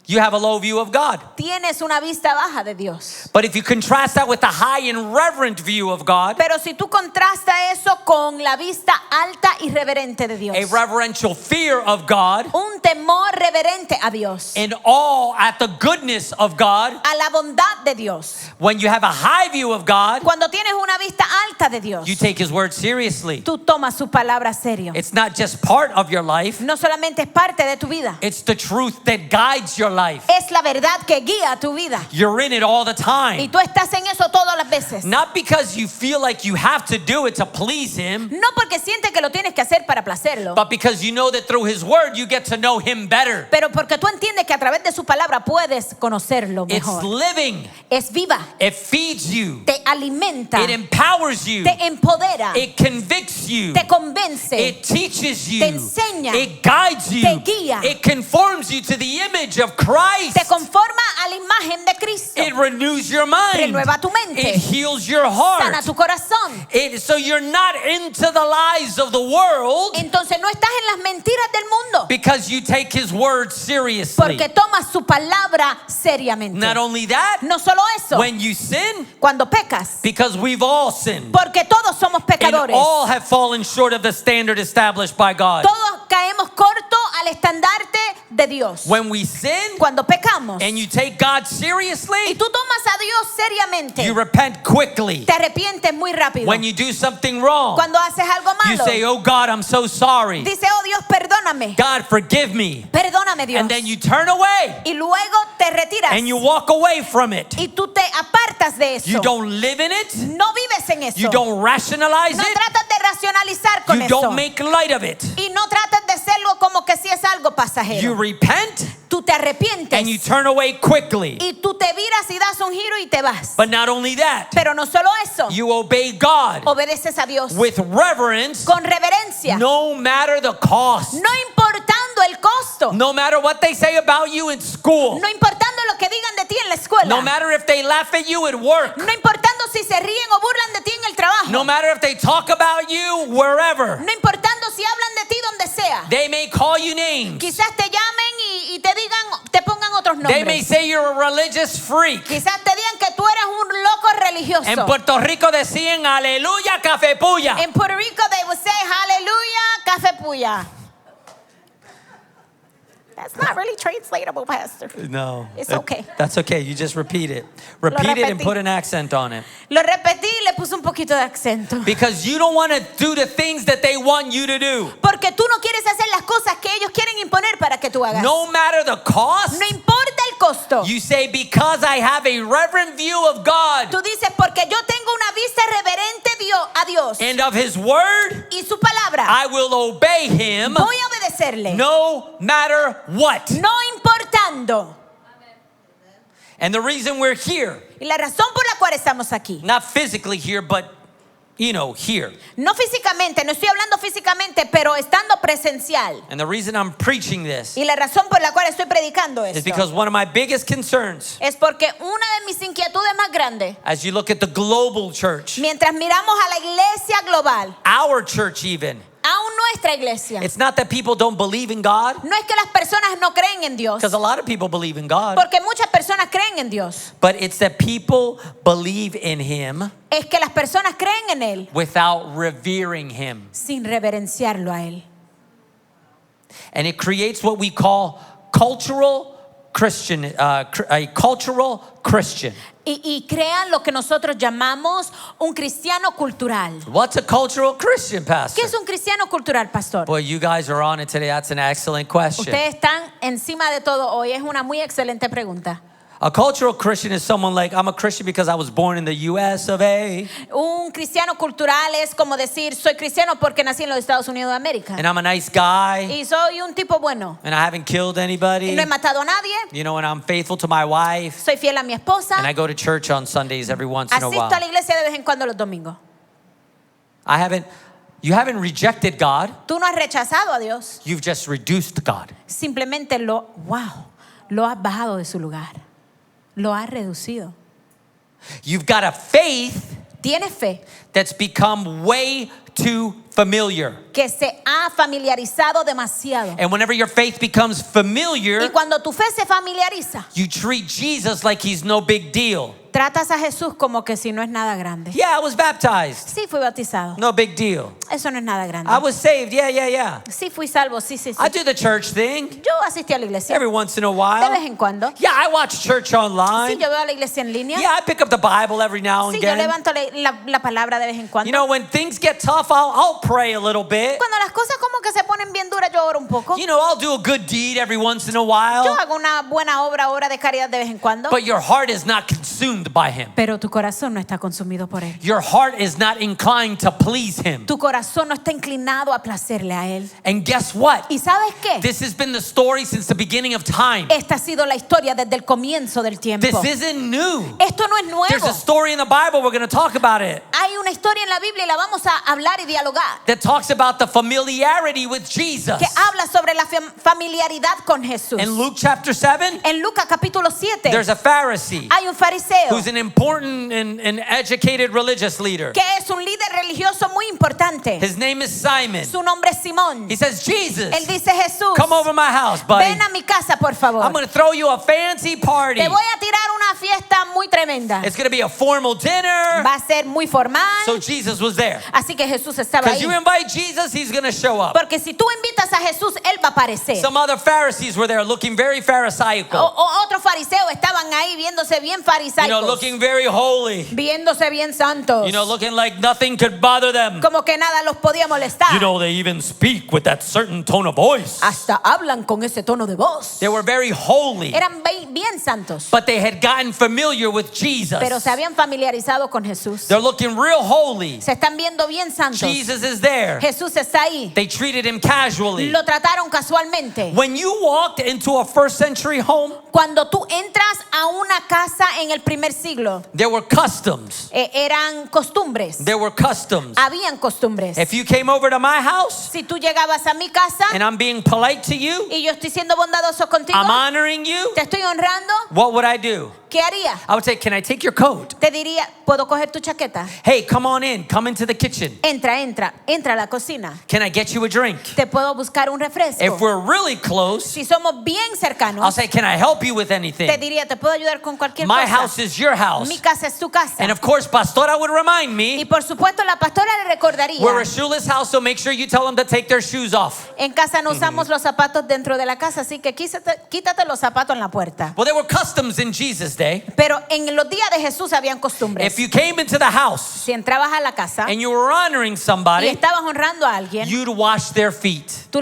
You have a low view of God. Tienes una vista baja de Dios. But if you contrast that with a high and reverent view of God, Pero si tú contrastas eso con la vista alta y reverente de Dios, a reverential fear of God, un temor reverente a Dios, in awe at the goodness of God, a la bondad de Dios, when you have a high view of God, cuando tienes una vista alta de Dios, you take his word seriously. tú tomas su palabra serio. It's not just part of your life, No solamente es parte de tu vida, it's the truth that guides your life. es la verdad que guía tu vida. You're in it all the Y time. tú estás en eso todas las veces. Not because you feel like you have to do it to please him, No porque sientes que lo tienes que hacer para placerlo, but because you know that through his word you get to know him better. pero porque tú entiendes que a través de su palabra puedes conocerlo It's mejor. living. Es viva, It feeds you. te alimenta, It empowers you. te empodera, It convicts you. te convence, It teaches you. te enseña, It guides you. te guía, It conforms you to the image of Christ. te conforma a la imagen de Cristo, It renews your mind. renueva tu mente, It heals your sana heart. tu corazón. So you're not into the lies of the world Entonces no estás en las mentiras del mundo, because you take his word seriously. porque tomas su palabra seriamente. Not only that, No solo eso, when you sin, cuando pecas, because we've all sinned. porque todos somos And pecadores, all have fallen short of the standard established by God. todos caemos corto al estandarte de Dios. When we sin Cuando pecamos and you take God y seriously, tú tomas a Dios seriamente, you repent quickly. te arrepientes muy rápido. When you do something wrong, Cuando haces algo you malo, say, oh God, I'm so sorry. dice, oh Dios, perdóname, God, forgive me. perdóname Dios. And then you turn away Y luego te retiras and you walk away from it. y tú te apartas de eso. You don't live in it. No vives en eso. You don't rationalize No it. tratas de racionalizar con You eso. don't make light of it. Y no tratas de hacerlo como que si es algo You pasajero. repent Tú te arrepientes and you turn away quickly. y tú te viras y das un giro y te vas. But not only that, Pero no solo eso, you obey God obedeces a Dios with reverence, con reverencia, no matter the cost. no importando el costo, No matter what they say about you in school. no importando lo que digan de ti en la escuela, No matter if they laugh at you at work. no importando si se ríen o burlan de ti en el trabajo, No matter if they talk about you wherever. no importando si hablan de ti donde sea. They may call you names. Quizás te llamen y te digan, te pongan otros They may nombres. say you're a religious freak. Quizás te digan que tú eres un loco religioso. En Puerto Rico decían aleluya, café puya. In Puerto Rico, they would say, hallelujah, café puya. That's not really translatable, Pastor. No. It's okay. That's okay. You just repeat it. Repeat it and repetí. put an accent on it. Lo repetí y le puse un poquito de acento. Because you don't want to do the things that they want you to do. Porque tú no quieres hacer las cosas que ellos quieren imponer para que tú hagas. No matter the cost, No importa el costo. you say, because I have a reverent view of God Tú dices, porque yo tengo una vista reverente a Dios and of His Word, y su palabra, I will obey Him voy a obedecerle. no matter what. No importando. And the reason we're here, Y la razón por la cual estamos aquí, not physically here, but you know, here. No físicamente, no estoy hablando físicamente, pero estando presencial. And the reason I'm preaching this Y la razón por la cual estoy predicando is esto because one of my biggest concerns, es porque una de mis inquietudes más grandes, as you look at the global church, mientras miramos a la iglesia global, our church even, aún nuestra iglesia, it's not that people don't believe in God, no es que las personas no creen en Dios, because a lot of people believe in God, porque muchas personas creen en Dios, but it's that people believe in Him es que las personas creen en Él without revering Him. sin reverenciarlo a Él. And it creates what we call cultural Christian, a cultural Christian. Y crean lo que nosotros llamamos un cristiano cultural. What's a cultural Christian, Pastor? ¿Qué es un cristiano cultural, pastor? Boy, you guys are on it today. That's an excellent question. Ustedes están encima de todo hoy. Es una muy excelente pregunta. A cultural Christian is someone like, I'm a Christian because I was born in the US of A, Un cristiano cultural es como decir, soy cristiano porque nací en los Estados Unidos de América. and I'm a nice guy, Y soy un tipo bueno. and I haven't killed Y anybody, no he matado a nadie. you know, and I'm faithful to my wife, Soy fiel a mi esposa. and I go to church on Sundays every once in a Asisto a while. la iglesia de vez en cuando los domingos. You haven't rejected God, Tú no has rechazado a Dios. you've just reduced God. Simplemente lo has bajado de su lugar. Lo has reducido. You've got a faith Tienes fe that's become way too familiar. que se ha familiarizado demasiado. And whenever your faith becomes familiar, Y cuando tu fe se familiariza, you treat Jesus like he's no big deal. tratas a Jesús como que si no es nada grande. Yeah, I was baptized. Sí, fui bautizado. No big deal. Eso no es nada grande. I was saved. Yeah. Sí, fui salvo. Sí. I do the church thing Yo asistí a la iglesia every once in a de vez while. en cuando. Yeah, I watch church Sí, online. yo veo a la iglesia en línea. Yeah, I pick up the Bible every now and Sí, yo again. levanto la palabra de vez en cuando. You know, when things get tough, I'll pray a little bit. Cuando las cosas como que se ponen bien duras, yo oro un poco. You know, I'll do a good deed every once in a Yo while. hago una buena obra de caridad de vez en cuando. But your heart is not consumed by him. Pero tu corazón no está consumido por él. Your heart is not inclined to please him. Tu corazón no está inclinado a placerle a él. And guess what? ¿Y sabes qué? This has been the story since the beginning of time. Esta ha sido la historia desde el comienzo del tiempo. This isn't new. Esto no es There's nuevo. a story in the Bible, we're going to talk about it, Hay una historia en la Biblia y la vamos a hablar y dialogar, that talks about the familiarity with Jesus. que habla sobre la familiaridad con Jesús. In Luke chapter 7, En Lucas capítulo 7 there's a Pharisee hay un fariseo who's an important and educated religious leader. que es un líder religioso muy importante. His name is Simon. Su nombre es Simón. He says, Jesus, Él dice, Jesús, come over my house, buddy. ven a mi casa, por favor. I'm going to throw you a fancy party. Te voy a tirar una fiesta muy tremenda. It's going to be a formal dinner. Va a ser muy formal. So Jesus was there. Así que Jesús estaba Because ahí. you invite Jesus, he's going to show up. Porque si tú invitas a Jesús, Él va a aparecer. Some other Pharisees were there looking very Pharisaical. Otros fariseos estaban ahí viéndose bien You know, farisaicos. looking very holy. Viéndose bien santos. You know, looking like nothing could bother them. Como que nada los podía molestar. You know, they even speak with that certain tone of voice. Hasta hablan con ese tono de voz. They were very holy. Eran bien santos. But they had gotten familiar with Jesus. Pero se habían familiarizado con Jesús. They're looking real holy. Se están viendo bien santos. Jesus is there. Jesús está ahí. They treated him casually. Lo trataron casualmente. When you walked into a first century home, Cuando tú entras a una casa en el primer siglo, there were customs. eran costumbres. There were customs. Habían costumbres. If you came over to my house Si tú llegabas a mi casa and I'm being polite to you, y yo estoy siendo bondadoso contigo, I'm honoring you, te estoy honrando, what would I do? ¿qué haría? I would say, can I take your coat? Te diría, ¿puedo coger tu chaqueta? Hey, come on in. Come into the kitchen. Entra a la cocina. Can I get you a drink? Te puedo buscar un If refresco. we're really close, Si somos bien I'll cercanos, say, can I help you with te anything? diría, te puedo ayudar con cualquier My cosa. house is your house. Mi casa es tu casa. And of course, Pastora would remind Y me, por supuesto la pastora le recordaría, we're a shoeless house, so make sure you tell them to take their shoes off. en casa no usamos los zapatos dentro de la casa, así que quítate los zapatos en la puerta. Well, there were customs in Jesus' day. Pero en los días de Jesús habían costumbres. If you came into the house Si entrabas a la casa and you were honoring y somebody, estabas honrando a alguien, you'd wash their feet. tú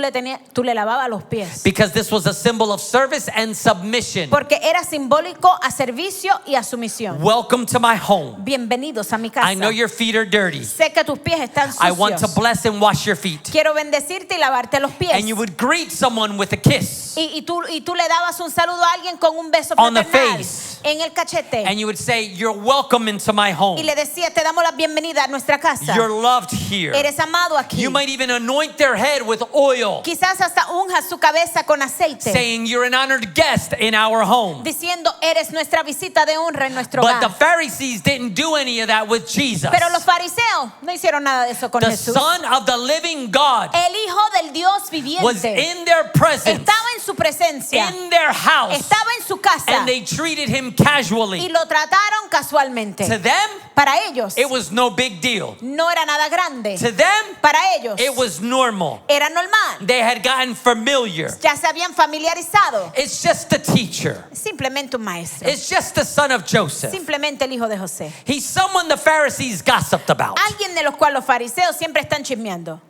le lavabas los pies. Because this was a symbol of service and submission. Porque era simbólico a servicio y a sumisión. Welcome to my home. Bienvenidos a mi casa. I know your feet are dirty. Sé que tus pies están I want to sucios. bless and wash your feet. Quiero bendecirte y lavarte los pies. And you would greet someone with a kiss. Y tú le dabas un saludo a alguien con con un beso On the fraternal face. en el cachete. And you would say, "You're welcome into my home. Y le decía, te damos la bienvenida a nuestra casa. You're loved here." Eres amado aquí. You might even anoint their head with oil, Quizás hasta unja su cabeza con aceite, saying, "You're an honored guest in our home." diciendo, eres nuestra visita de honra en nuestro But the hogar. Pharisees didn't do any of that with Jesus. Pero los fariseos no hicieron nada de eso con The Jesús. Son of the living God El Hijo del Dios was viviente in their presence, estaba en su presencia, in their house, estaba en su casa and they treated him y casually. lo trataron casualmente. To them, Para ellos it was no big deal. no era nada grande. To them, Para ellos it was normal. era normal. They had gotten familiar. Ya se habían familiarizado. It's just the teacher. Simplemente un maestro. It's just the son of Joseph. Simplemente el hijo de José. He's someone the Pharisees gossiped about. Alguien de los cuales los fariseos siempre están chismeando.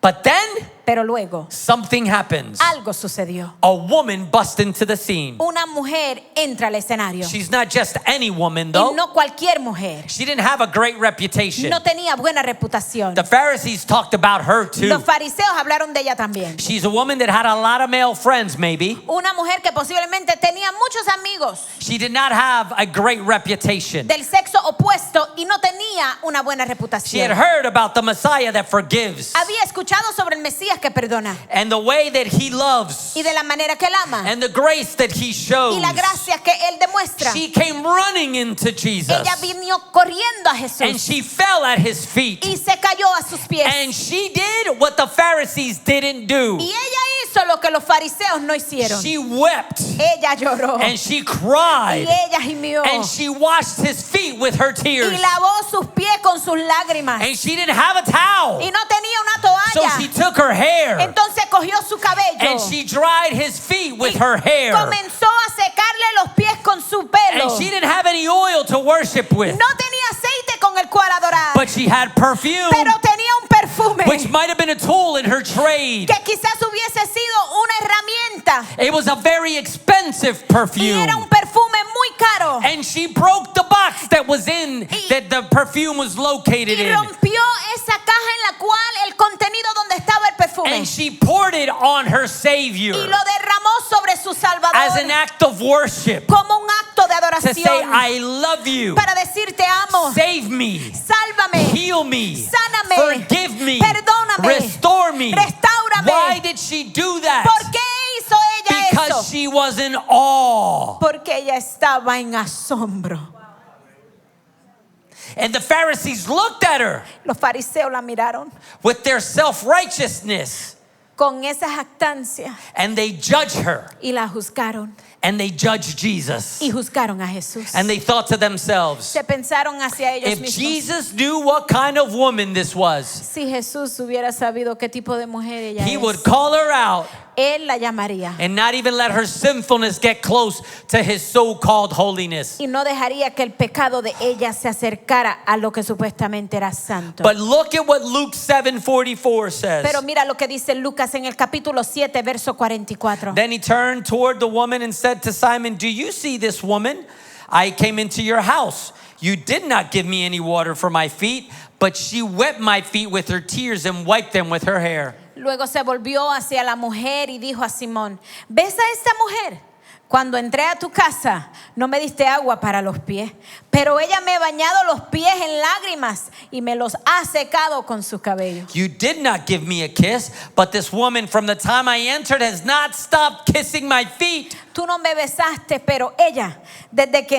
But then Pero luego something happens. algo sucedió. A woman busts into the scene. Una mujer entra al escenario. She's not just any woman, Y though. no cualquier mujer. She didn't have a great reputation. No tenía buena reputación. The Pharisees talked about her too. Los fariseos hablaron de ella también. She's a woman that had a lot of male friends, maybe. Una mujer que posiblemente tenía muchos amigos She did not have a great reputation. del sexo opuesto y no tenía una buena She had reputación. heard about the Messiah that forgives Había escuchado sobre el Mesías que perdona and the way that he loves y de la manera que él ama and the grace that he shows. y la gracia que él demuestra. She came running into Jesus Ella vino corriendo a and Jesús she fell at his feet. y se cayó a sus pies. And she did what the Pharisees didn't do. Y ella hizo lo que los fariseos no hicieron. She wept Ella lloró and she y cried ella gimió and she washed his feet with her tears. y lavó sus pies con sus lágrimas And she didn't have a towel. y no tenía una So toalla. she took her hair Entonces cogió su cabello and she dried his feet with y her hair. comenzó a secarle los pies con su pelo. And she didn't have any oil to worship with, No tenía aceite con el cual adorar, but she had perfume, pero tenía un perfume which might have been a tool in her trade. que quizás hubiese sido una herramienta It was a very expensive y perfume. era un perfume muy caro. And she broke the box that was in, that the perfume was located Y in. rompió esa caja en la cual el contenido donde estaba el perfume And she poured it on her Savior y lo derramó sobre su Salvador as an act of worship como un acto de to say, adoración I love you, para decir te amo, save me, sálvame, heal me, sáname, forgive me, perdóname, restore me. restáurame. Why did she do that? ¿Por qué hizo ella Because eso? she was in awe. Porque ella estaba en asombro. And the Pharisees looked at her Los fariseos la miraron with their self-righteousness con esa jactancia and they judged her y la juzgaron and they judged Jesus. y juzgaron a Jesús. And they thought to themselves, Se pensaron hacia ellos if mismos. Jesus knew what kind of woman this was, Si Jesús hubiera sabido qué tipo de mujer ella he would es, call her out él la llamaría and not even let her sinfulness get close to his so-called holiness. y no dejaría que el pecado de ella se acercara a lo que supuestamente era santo. But look at what Luke 7:44 says. Pero mira lo que dice Lucas en el capítulo 7, verso 44. Then he turned toward the woman and said to Simon, do you see this woman? I came into your house. You did not give me any water for my feet, but she wet my feet with her tears and wiped them with her hair. Luego se volvió hacia la mujer y dijo a Simón, ¿ves a esta mujer? Cuando entré a tu casa, no me diste agua para los pies, pero ella me ha bañado los pies en lágrimas y me los ha secado con su cabello. You did not give me a kiss, but this woman from the time I entered has not stopped kissing my feet. Tú no me besaste, pero ella, desde que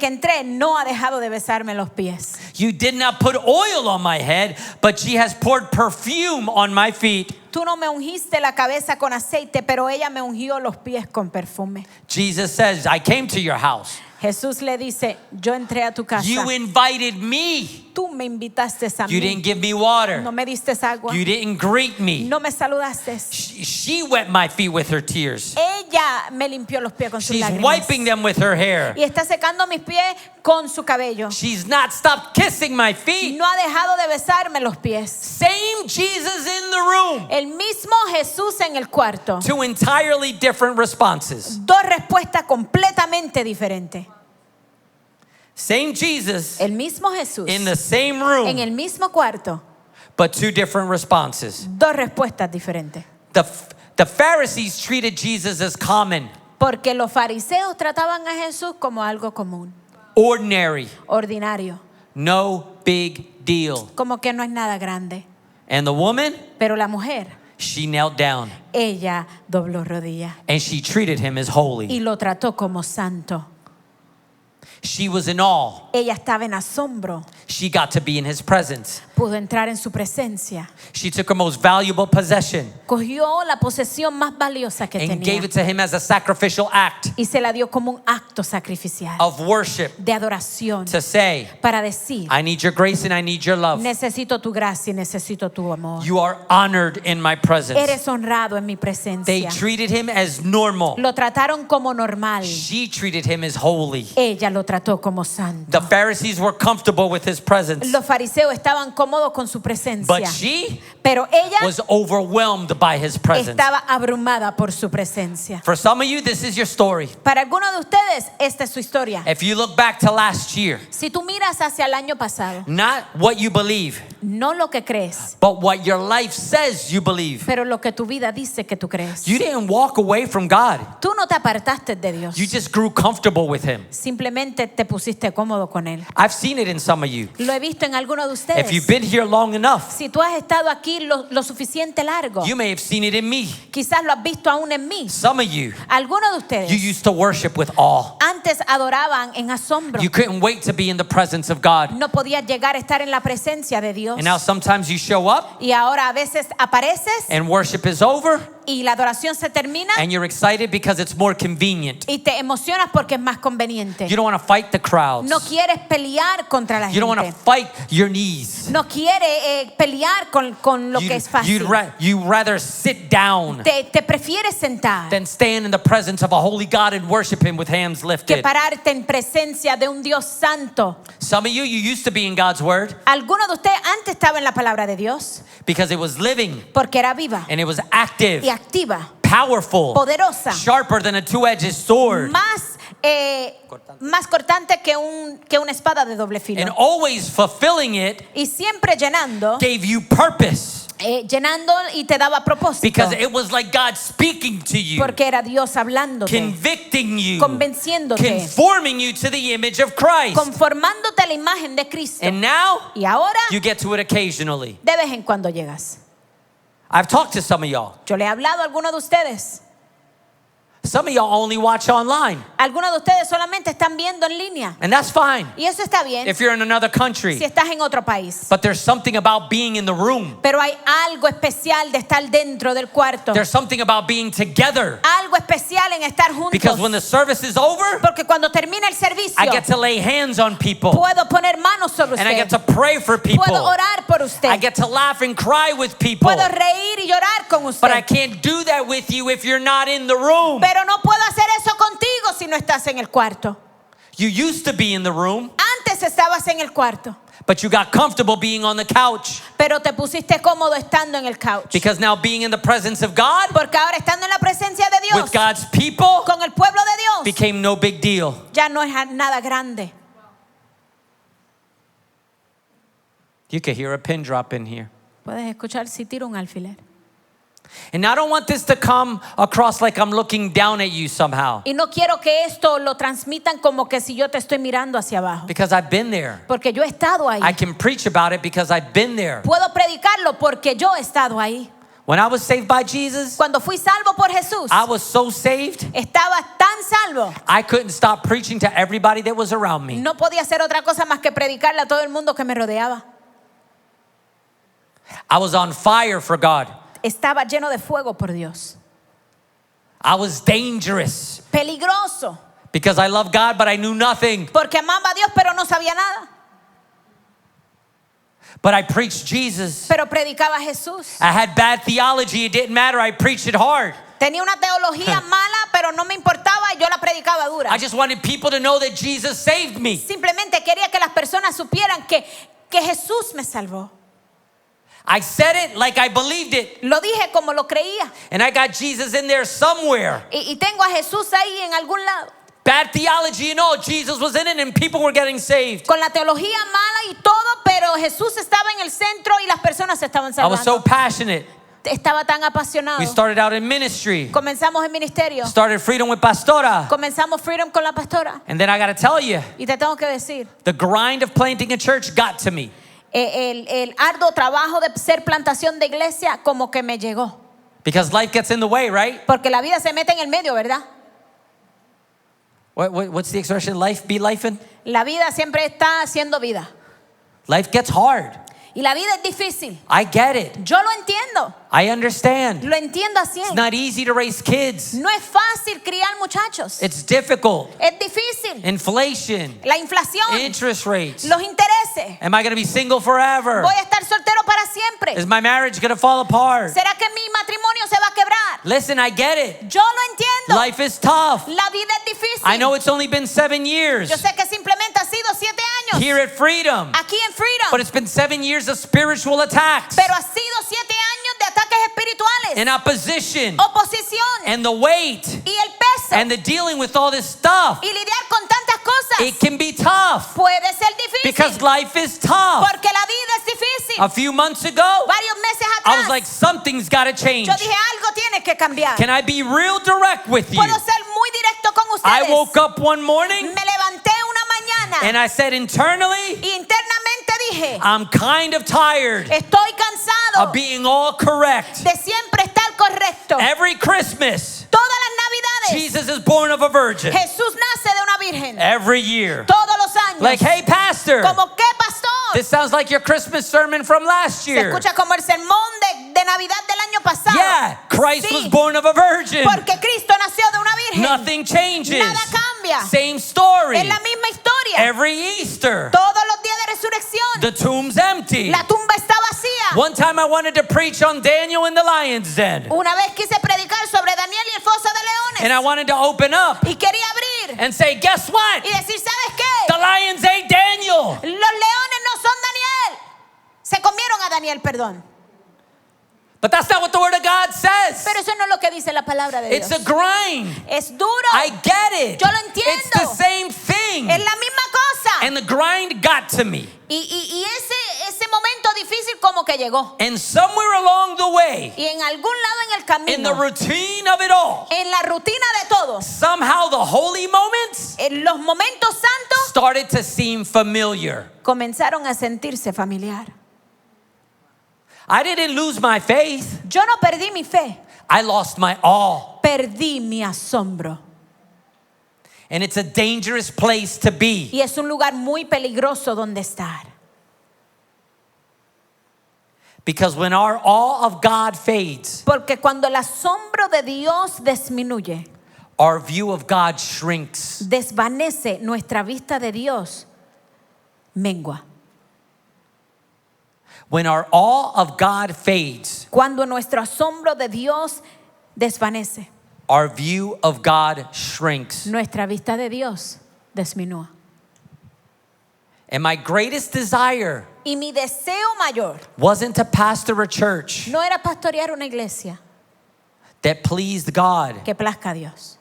entré, no ha dejado de besarme los pies. You did not put oil on my head, but she has poured perfume on my feet. Tú no me ungiste la cabeza con aceite, pero ella me ungió los pies con perfume. Jesus says, I came to your house. Jesús le dice, yo entré a tu casa. You invited me. Tú me invitaste a You mí. didn't give me water. No me diste agua. You didn't greet me. No me saludaste. She wet my feet with her tears. Ella me limpió los pies con sus She's lágrimas. wiping them with her hair. Y está secando mis pies con su cabello. She's not stopped kissing my feet. No ha dejado de besarme los pies. Same Jesus in the room. El mismo Jesús en el cuarto. Two entirely different responses. Dos respuestas completamente diferentes. Same Jesus El mismo Jesús in the same en room, el mismo cuarto. but two different responses. Dos respuestas diferentes. The Pharisees treated Jesus as common. Porque los fariseos trataban a Jesús como algo común, ordinary, ordinario, no big deal. como que no es nada grande. And the woman, Pero la mujer, she knelt down ella dobló rodillas and she treated him as y holy. lo trató como santo. She was in awe. Ella estaba en asombro. She got to be in his presence. Pudo entrar en su presencia. She took her most valuable possession Cogió la posesión más valiosa que and tenía gave it to him as a sacrificial act y se la dio como un acto sacrificial of worship de adoración to say, para decir, I need your grace and I need your love. necesito tu gracia y necesito tu amor. You are honored in my presence. Eres honrado en mi They presencia. treated him as normal. Lo trataron como normal. She treated him as holy. Ella lo trató como santo. The Pharisees were comfortable with his presence, Los fariseos estaban cómodos con su presencia, but she pero ella was overwhelmed by his presence. estaba abrumada por su presencia. For some of you, this is your story. Para algunos de ustedes, esta es su historia. If you look back to last year, Si tú miras hacia el año pasado, not what you believe, no lo que crees, but what your life says you believe. pero lo que tu vida dice que tú crees. You didn't walk away from God. Tú no te apartaste de Dios. You just grew comfortable with him. Simplemente te pusiste cómodo con Él. I've seen it in some of you. Lo he visto en algunos de ustedes. If you've been here long enough, Si tú has estado aquí lo suficiente largo, you may have seen it in me. quizás lo has visto aún en mí. Some of you, Algunos de you ustedes used to worship with awe. antes adoraban en asombro. You couldn't wait to be in the presence of God. No podías llegar a estar en la presencia de Dios. And now sometimes you show up Y ahora a veces apareces and worship is over y la adoración se termina and you're excited because it's more convenient. y te emocionas porque es más conveniente. You don't want to fight the crowds. No quieres pelear contra la You don't want to gente. fight your knees. No quieres pelear con lo que es fácil. You'd rather sit down Te prefieres sentar than stand in the presence of a holy God and worship him with hands que lifted. pararte en presencia de un Dios santo. Some of you used to be in God's word Algunos de ustedes antes estaban en la palabra de Dios because it was living porque era viva and it was active, y activa, powerful, poderosa, sharper than a two-edged sword, más cortante que una espada de doble filo. and always fulfilling it Y siempre llenando, gave you purpose llenando y te daba propósito. because it was like God speaking to you, Porque era Dios hablándote, convicting you, convenciéndote, conforming you to the image of Christ. conformándote a la imagen de Cristo. And now Y ahora, you get to it occasionally. de vez en cuando llegas. I've talked to some of y'all. Yo le he hablado a algunos de ustedes. Some of y'all only watch online, Algunos de ustedes solamente están viendo en línea. and that's fine Y eso está bien if you're in another si country. estás en otro país. But there's something about being in the room. Pero hay algo especial de estar dentro del cuarto. There's something about being together. Algo especial en estar juntos. Because when the service is over, Porque cuando termina el servicio, I get to lay hands on people. puedo poner manos sobre And I get usted. to pray for people. Puedo orar por usted. I get to laugh and cry with people. Puedo reír y llorar con usted. But I can't do that with you if you're not in the room. Pero no puedo hacer eso contigo si no estás en el cuarto. You used to be in the room, Antes estabas en el cuarto, but you got comfortable being on the couch. pero te pusiste cómodo estando en el couch. Because now being in the presence of God Porque ahora estando en la presencia de Dios, with God's people con el pueblo de Dios, became no big deal. ya no es nada grande. You could hear a pin drop in here. Puedes escuchar si tiro un alfiler. And I don't want this to come across like I'm looking down at you somehow. Y no quiero que esto lo transmitan como que si yo te estoy mirando hacia abajo. Because I've been there. Porque yo he estado ahí. I can preach about it because I've been there. Puedo predicarlo porque yo he estado ahí. When I was saved by Jesus, Cuando fui salvo por Jesús, I was so saved, estaba tan salvo. I couldn't stop preaching to everybody that was around me. No podía hacer otra cosa más que predicarle a todo el mundo que me rodeaba. I was on fire for God. Estaba lleno de fuego por Dios. I was dangerous Peligroso. because I love God, but I knew nothing. Porque amaba a Dios, pero no sabía nada. But I preached Jesus. Pero predicaba a Jesús. I had bad theology. It didn't matter. I preached it hard. Tenía una teología mala, pero no me importaba y yo la predicaba dura. I just wanted people to know that Jesus saved me. Simplemente quería que las personas supieran que Jesús me salvó. I said it like I believed it. Lo dije como lo creía. And I got Jesus in there somewhere. Y tengo a Jesús ahí en algún lado. Bad theology and all, Jesus was in it and people were getting saved. Con la teología mala y todo, pero Jesús estaba en el centro y las personas se estaban I was so salvando. passionate. estaba tan apasionado. We started out in ministry. Comenzamos el ministerio. Started Freedom with Pastora. Comenzamos Freedom con la pastora. And then I got to tell you, Y te tengo que decir, the grind of planting a church got to me. el arduo trabajo de ser plantación de iglesia como que me llegó. Because life gets in the way, right? Porque la vida se mete en el medio, ¿verdad? What's the expression? Life be lifing? La vida siempre está haciendo vida. Life gets hard. Y la vida es difícil. I get it. Yo lo entiendo. I understand. Lo entiendo así. It's not easy to raise kids. No es fácil criar muchachos. It's difficult. Es difícil. Inflation, La inflación, interest rates. los intereses. Am I going to be single forever? Voy a estar soltero para siempre. Is my marriage going to fall apart? ¿Será que mi matrimonio se va a quebrar? Listen, I get it. Yo lo entiendo. Life is tough. La vida es difícil. I know it's only been 7 years Yo sé que simplemente ha sido 7 años here at Freedom, aquí en Freedom. but it's been 7 years of spiritual attacks Pero ha sido 7 años de ataques espirituales, and opposition oposición and the weight y el peso and the dealing with all this stuff. y lidiar con tantas cosas. It can be tough Puede ser difícil because life is tough. porque la vida es difícil. A few months ago, Varios meses I atrás was like, something's got to change. yo dije algo tiene que cambiar. Can I be real direct with you? Puedo ser muy directo con I ustedes. woke up one morning Me levanté una mañana and I said internally, y internamente dije, I'm kind of tired estoy cansado of being all correct. de siempre estar correcto. Every Christmas, Todas las navidades Jesus is born of a virgin. Jesús nace de una virgen. Every year. Todos los años. Like, hey, pastor, Como que pastor. this sounds like your Christmas sermon from last Se year. escucha como el sermón de Navidad del año pasado. Yeah, Christ Sí, was born of a virgin. porque Cristo nació de una virgen. Nothing changes. Nada cambia. Same story. Es la misma historia. Every Easter, Todos los días de resurrección. the tomb's empty. La tumba está vacía. One time I wanted to preach on Daniel in the lion's den. Una vez quise predicar sobre Daniel y el foso de leones. And I wanted to open up Y quería abrir and say, guess what? y decir, ¿sabes qué? The lions ate Daniel. Los leones no son Daniel. Se comieron a Daniel, perdón. But that's not what the word of God says. Pero eso no es lo que dice la palabra de It's Dios. a grind. Es duro. I get it. Yo lo entiendo. It's the same thing. Es la misma cosa. And the grind got to me. Y ese momento difícil como que llegó. And somewhere along the way, Y en algún lado en el in the camino, routine of it all, en la rutina de todo, somehow the holy moments en los momentos santos started to seem familiar. comenzaron a sentirse familiar. I didn't lose my faith. Yo no perdí mi fe, I lost my awe. perdí mi asombro. And it's a dangerous place to be. Y es un lugar muy peligroso donde estar. Because when our awe of God fades, Porque cuando el asombro de Dios disminuye, our view of God shrinks. desvanece, nuestra vista de Dios mengua. When our awe of God fades, Cuando nuestro asombro de Dios desvanece, our view of God shrinks. nuestra vista de Dios disminúa. And my greatest desire Y mi deseo mayor wasn't to pastor a church no era pastorear una iglesia that pleased God. que plazca a Dios.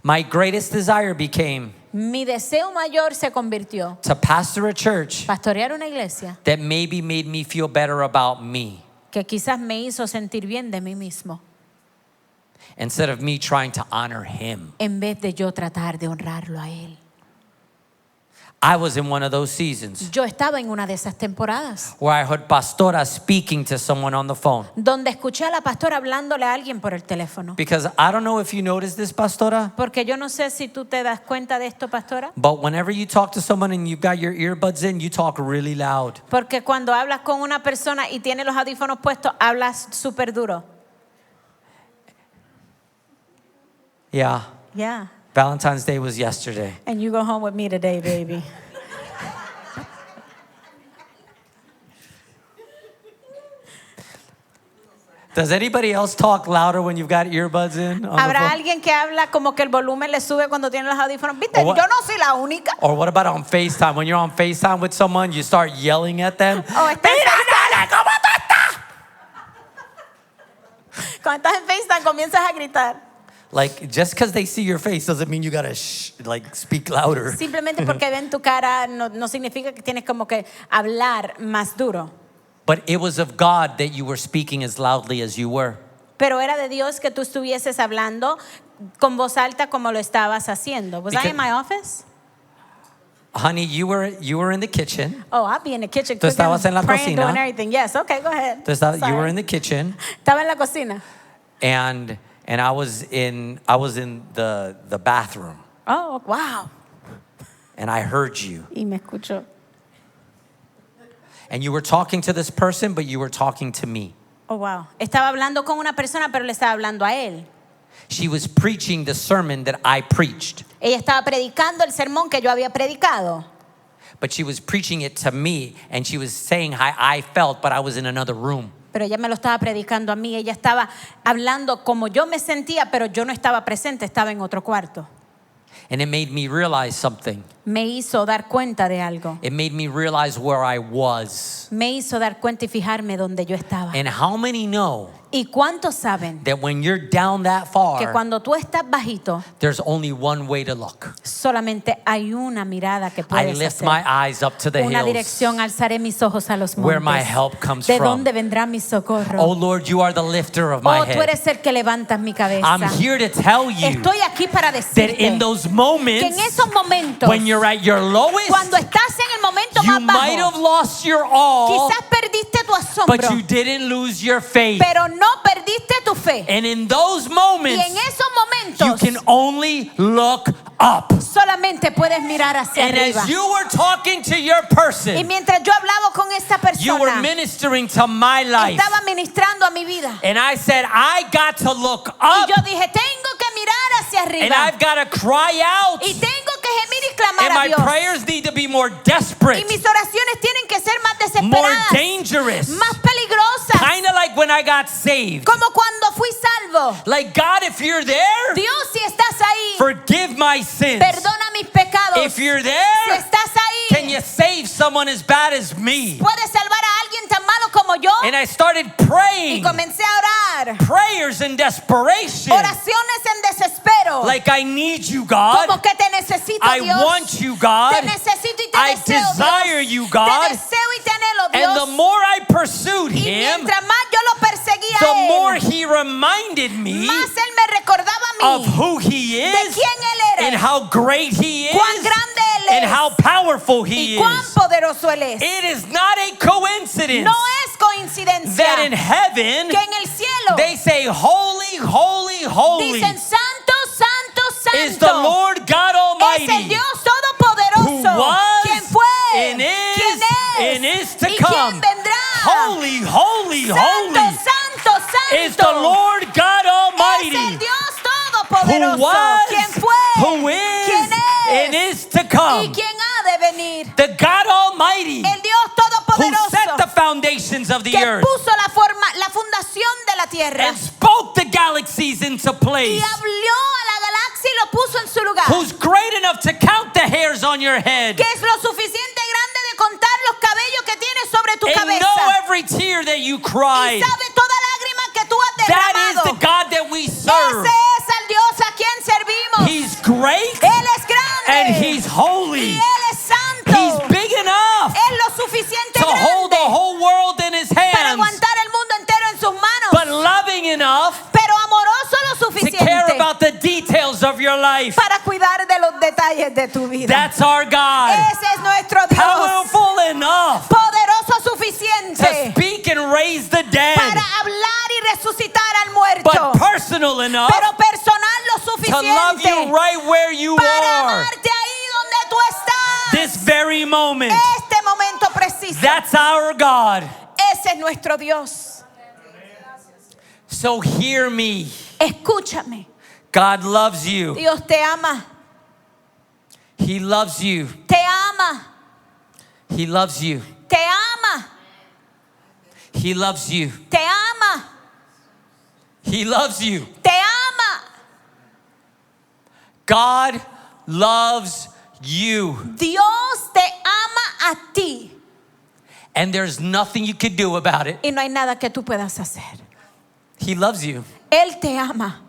My greatest desire became Mi deseo mayor se convirtió to pastor a church pastorear una iglesia that maybe made me feel better about me que quizás me hizo sentir bien de mí mismo, instead of me trying to honor him. en vez de yo tratar de honrarlo a Él. I was in one of those seasons Yo estaba en una de esas temporadas where I heard Pastora speaking to someone on the phone. donde escuché a la pastora hablándole a alguien por el teléfono. Because I don't know if you noticed this, Pastora, Porque yo no sé si tú te das cuenta de esto, pastora. but whenever you talk to someone and you've got your earbuds in, you talk really loud. Porque cuando hablas con una persona y tiene los audífonos puestos, hablas súper duro. Yeah, Yeah. Valentine's Day was yesterday. And you go home with me today, baby. Does anybody else talk louder when you've got earbuds in? On the ¿Habrá phone? alguien que habla como que el volumen le sube cuando tiene los audífonos? ¿Viste? O what- Yo no soy la única. Or what about on FaceTime? When you're on FaceTime with someone, you start yelling at them. O está en Mira, nene, ¿cómo tú estás? Cuando estás en FaceTime comienzas a gritar. Like, just because they see your face doesn't mean you gotta speak louder. Simplemente porque ven tu cara no significa que tienes como que hablar más duro. But it was of God that you were speaking as loudly as you were. Pero era de Dios que tú estuvieses hablando con voz alta como lo estabas haciendo. Was I in my office? Honey, you were in the kitchen. Oh, I'll be in the kitchen Tú estabas cooking, en la praying, cocina. doing everything. Yes, okay, go ahead. You were in the kitchen, Estaba en la cocina. and I was in the bathroom, Oh, wow. and I heard you. Y me escuchó. And you were talking to this person, but you were talking to me. Oh, wow. Estaba hablando con una persona, pero le estaba hablando a él. She was preaching the sermon that I preached, Ella estaba predicando el sermón que yo había predicado. but she was preaching it to me, and she was saying how I felt, but I was in another room. Pero ella me lo estaba predicando a mí. Ella estaba hablando como yo me sentía, pero yo no estaba presente, estaba en otro cuarto. And it made me realize something. Me hizo dar cuenta de algo. It made me realize where I was. Me hizo dar cuenta y fijarme donde yo estaba. And how many know ¿Y cuántos saben that when you're down that que far, cuando tú estás bajito, there's only one way to look? solamente hay una mirada que I puedes lift hacer? my eyes up to the Una hills. dirección, alzaré mis ojos a los Where my montes. help comes ¿De from. dónde vendrá mi socorro? Oh Lord, you are the lifter of my Oh, tú head. eres el que levantas mi cabeza. I'm here to tell you Estoy aquí para that decirte in those que en moments esos momentos, when you're at your lowest, cuando estás en el momento you más might have bajo, lost your all, quizás perdiste tu but asombro, you didn't lose your faith. pero no perdiste tu fe. And in those Y moments, en esos you momentos can only look up. solamente puedes mirar hacia And arriba. as you were talking to your Y person, mientras yo hablaba con esta you were persona, ministering to my life. estaba ministrando a mi vida. And I said, I got to look Y up, yo dije, tengo que mirar hacia and arriba. I've got to cry out, Y tengo que gemir y and clamar a my Dios. prayers need to be more Y desperate, mis oraciones tienen que ser más more desesperadas, dangerous, más peligrosas. kind of like when I got saved. Como cuando fui salvo. Like, God, if you're there, Dios, si estás ahí, forgive my sins. perdona mis pecados. If you're Si there, estás ahí, can you save someone as bad as me? puedes salvar a alguien tan malo como yo. And I started Y praying comencé a orar. prayers in desperation. Oraciones en desespero. Like, I need you, God. Como que te necesito, I Dios. want you, God. Te necesito y te I deseo, desire Dios. you, God. Te deseo y te anhelo, Dios. And the more I pursued Y him, mientras más yo lo perseguía the a él, more he reminded me más él me recordaba a of mí who he de is quién él era, and how great he cuán is grande él and es how powerful he y cuán is. poderoso él es. It is not a coincidence No es coincidencia that in heaven que en el cielo they say, Holy, holy, holy dicen santo, santo, santo. is the Lord God Es el Almighty, Dios todopoderoso, who was quien fue, and quien is to y come. quien vendrá. Holy, holy, Santo, holy santo, santo. is the Lord God Es el Almighty, Dios who todopoderoso, was, quien fue, who is, quien and es is to y come. quien ha de venir. The God Almighty El Dios who set the todopoderoso foundations of the que earth puso la fundación de la tierra and spoke the galaxies into y place, habló a la galaxia y lo puso en su lugar. who's great enough to count the hairs on your head Que es lo suficiente grande de contar los cabellos que tienes sobre tu and cabeza. know every tear that you Y cried. sabe toda lágrima que tú has That is derramado. the God that we serve. Ese es el Dios a quien servimos. He's great Él es grande. and He's holy. Y Él es santo. He's big enough Es lo suficiente to hold the grande whole world in His para hands, aguantar el mundo entero en sus manos. but loving enough Pero amoroso lo to care suficiente about the details of your life. para cuidar de los detalles de tu vida. That's our God. Ese es nuestro Dios. Powerful enough Poderoso to suficiente speak and raise the dead, para hablar y resucitar al muerto. but personal enough Pero personal lo to love you suficiente right where you para are. amarte ahí donde tú estás. This very moment. Este momento preciso. That's our God. Ese es nuestro Dios. So hear me. Escúchame. God loves you. Dios te ama. He loves you. Te ama. He loves you. Te ama. He loves you. Te ama. He loves you. Te ama. God loves you. Dios te ama a ti. And there's nothing you can do about it. Y no hay nada que tú puedas hacer. He loves you. Él te ama.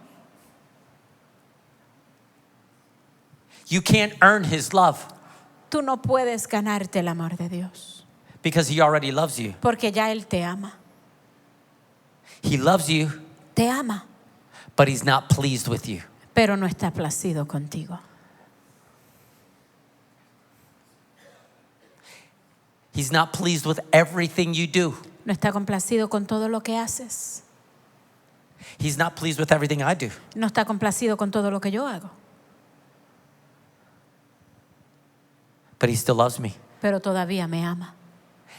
You can't earn His love Tú no puedes ganarte el amor de Dios. Because he already loves you. Porque ya Él te ama. He loves you, Te ama, but he's not pleased with you. pero no está placido contigo. He's not pleased with everything you do. No está complacido con todo lo que haces. He's not pleased with everything I do. No está complacido con todo lo que yo hago. But he still loves me. Pero todavía me ama.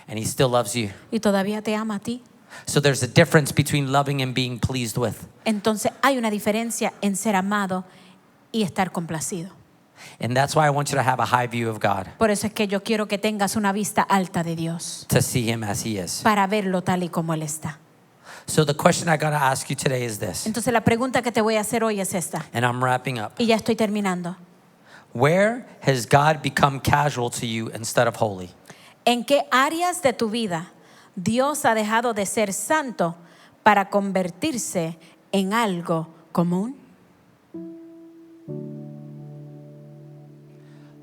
And he still loves you. Y todavía te ama a ti. So there's a difference between loving and being pleased with. Entonces hay una diferencia en ser amado y estar complacido. And that's why I want you to have a high view of God, Por eso es que yo quiero que tengas una vista alta de Dios to see him as he is. para verlo tal y como Él está. So the question I got to ask you today is this, Entonces la pregunta que te voy a hacer hoy es esta. and I'm wrapping up. Y ya estoy terminando. Where has God become casual to you instead of holy? ¿En qué áreas de tu vida Dios ha dejado de ser santo para convertirse en algo común?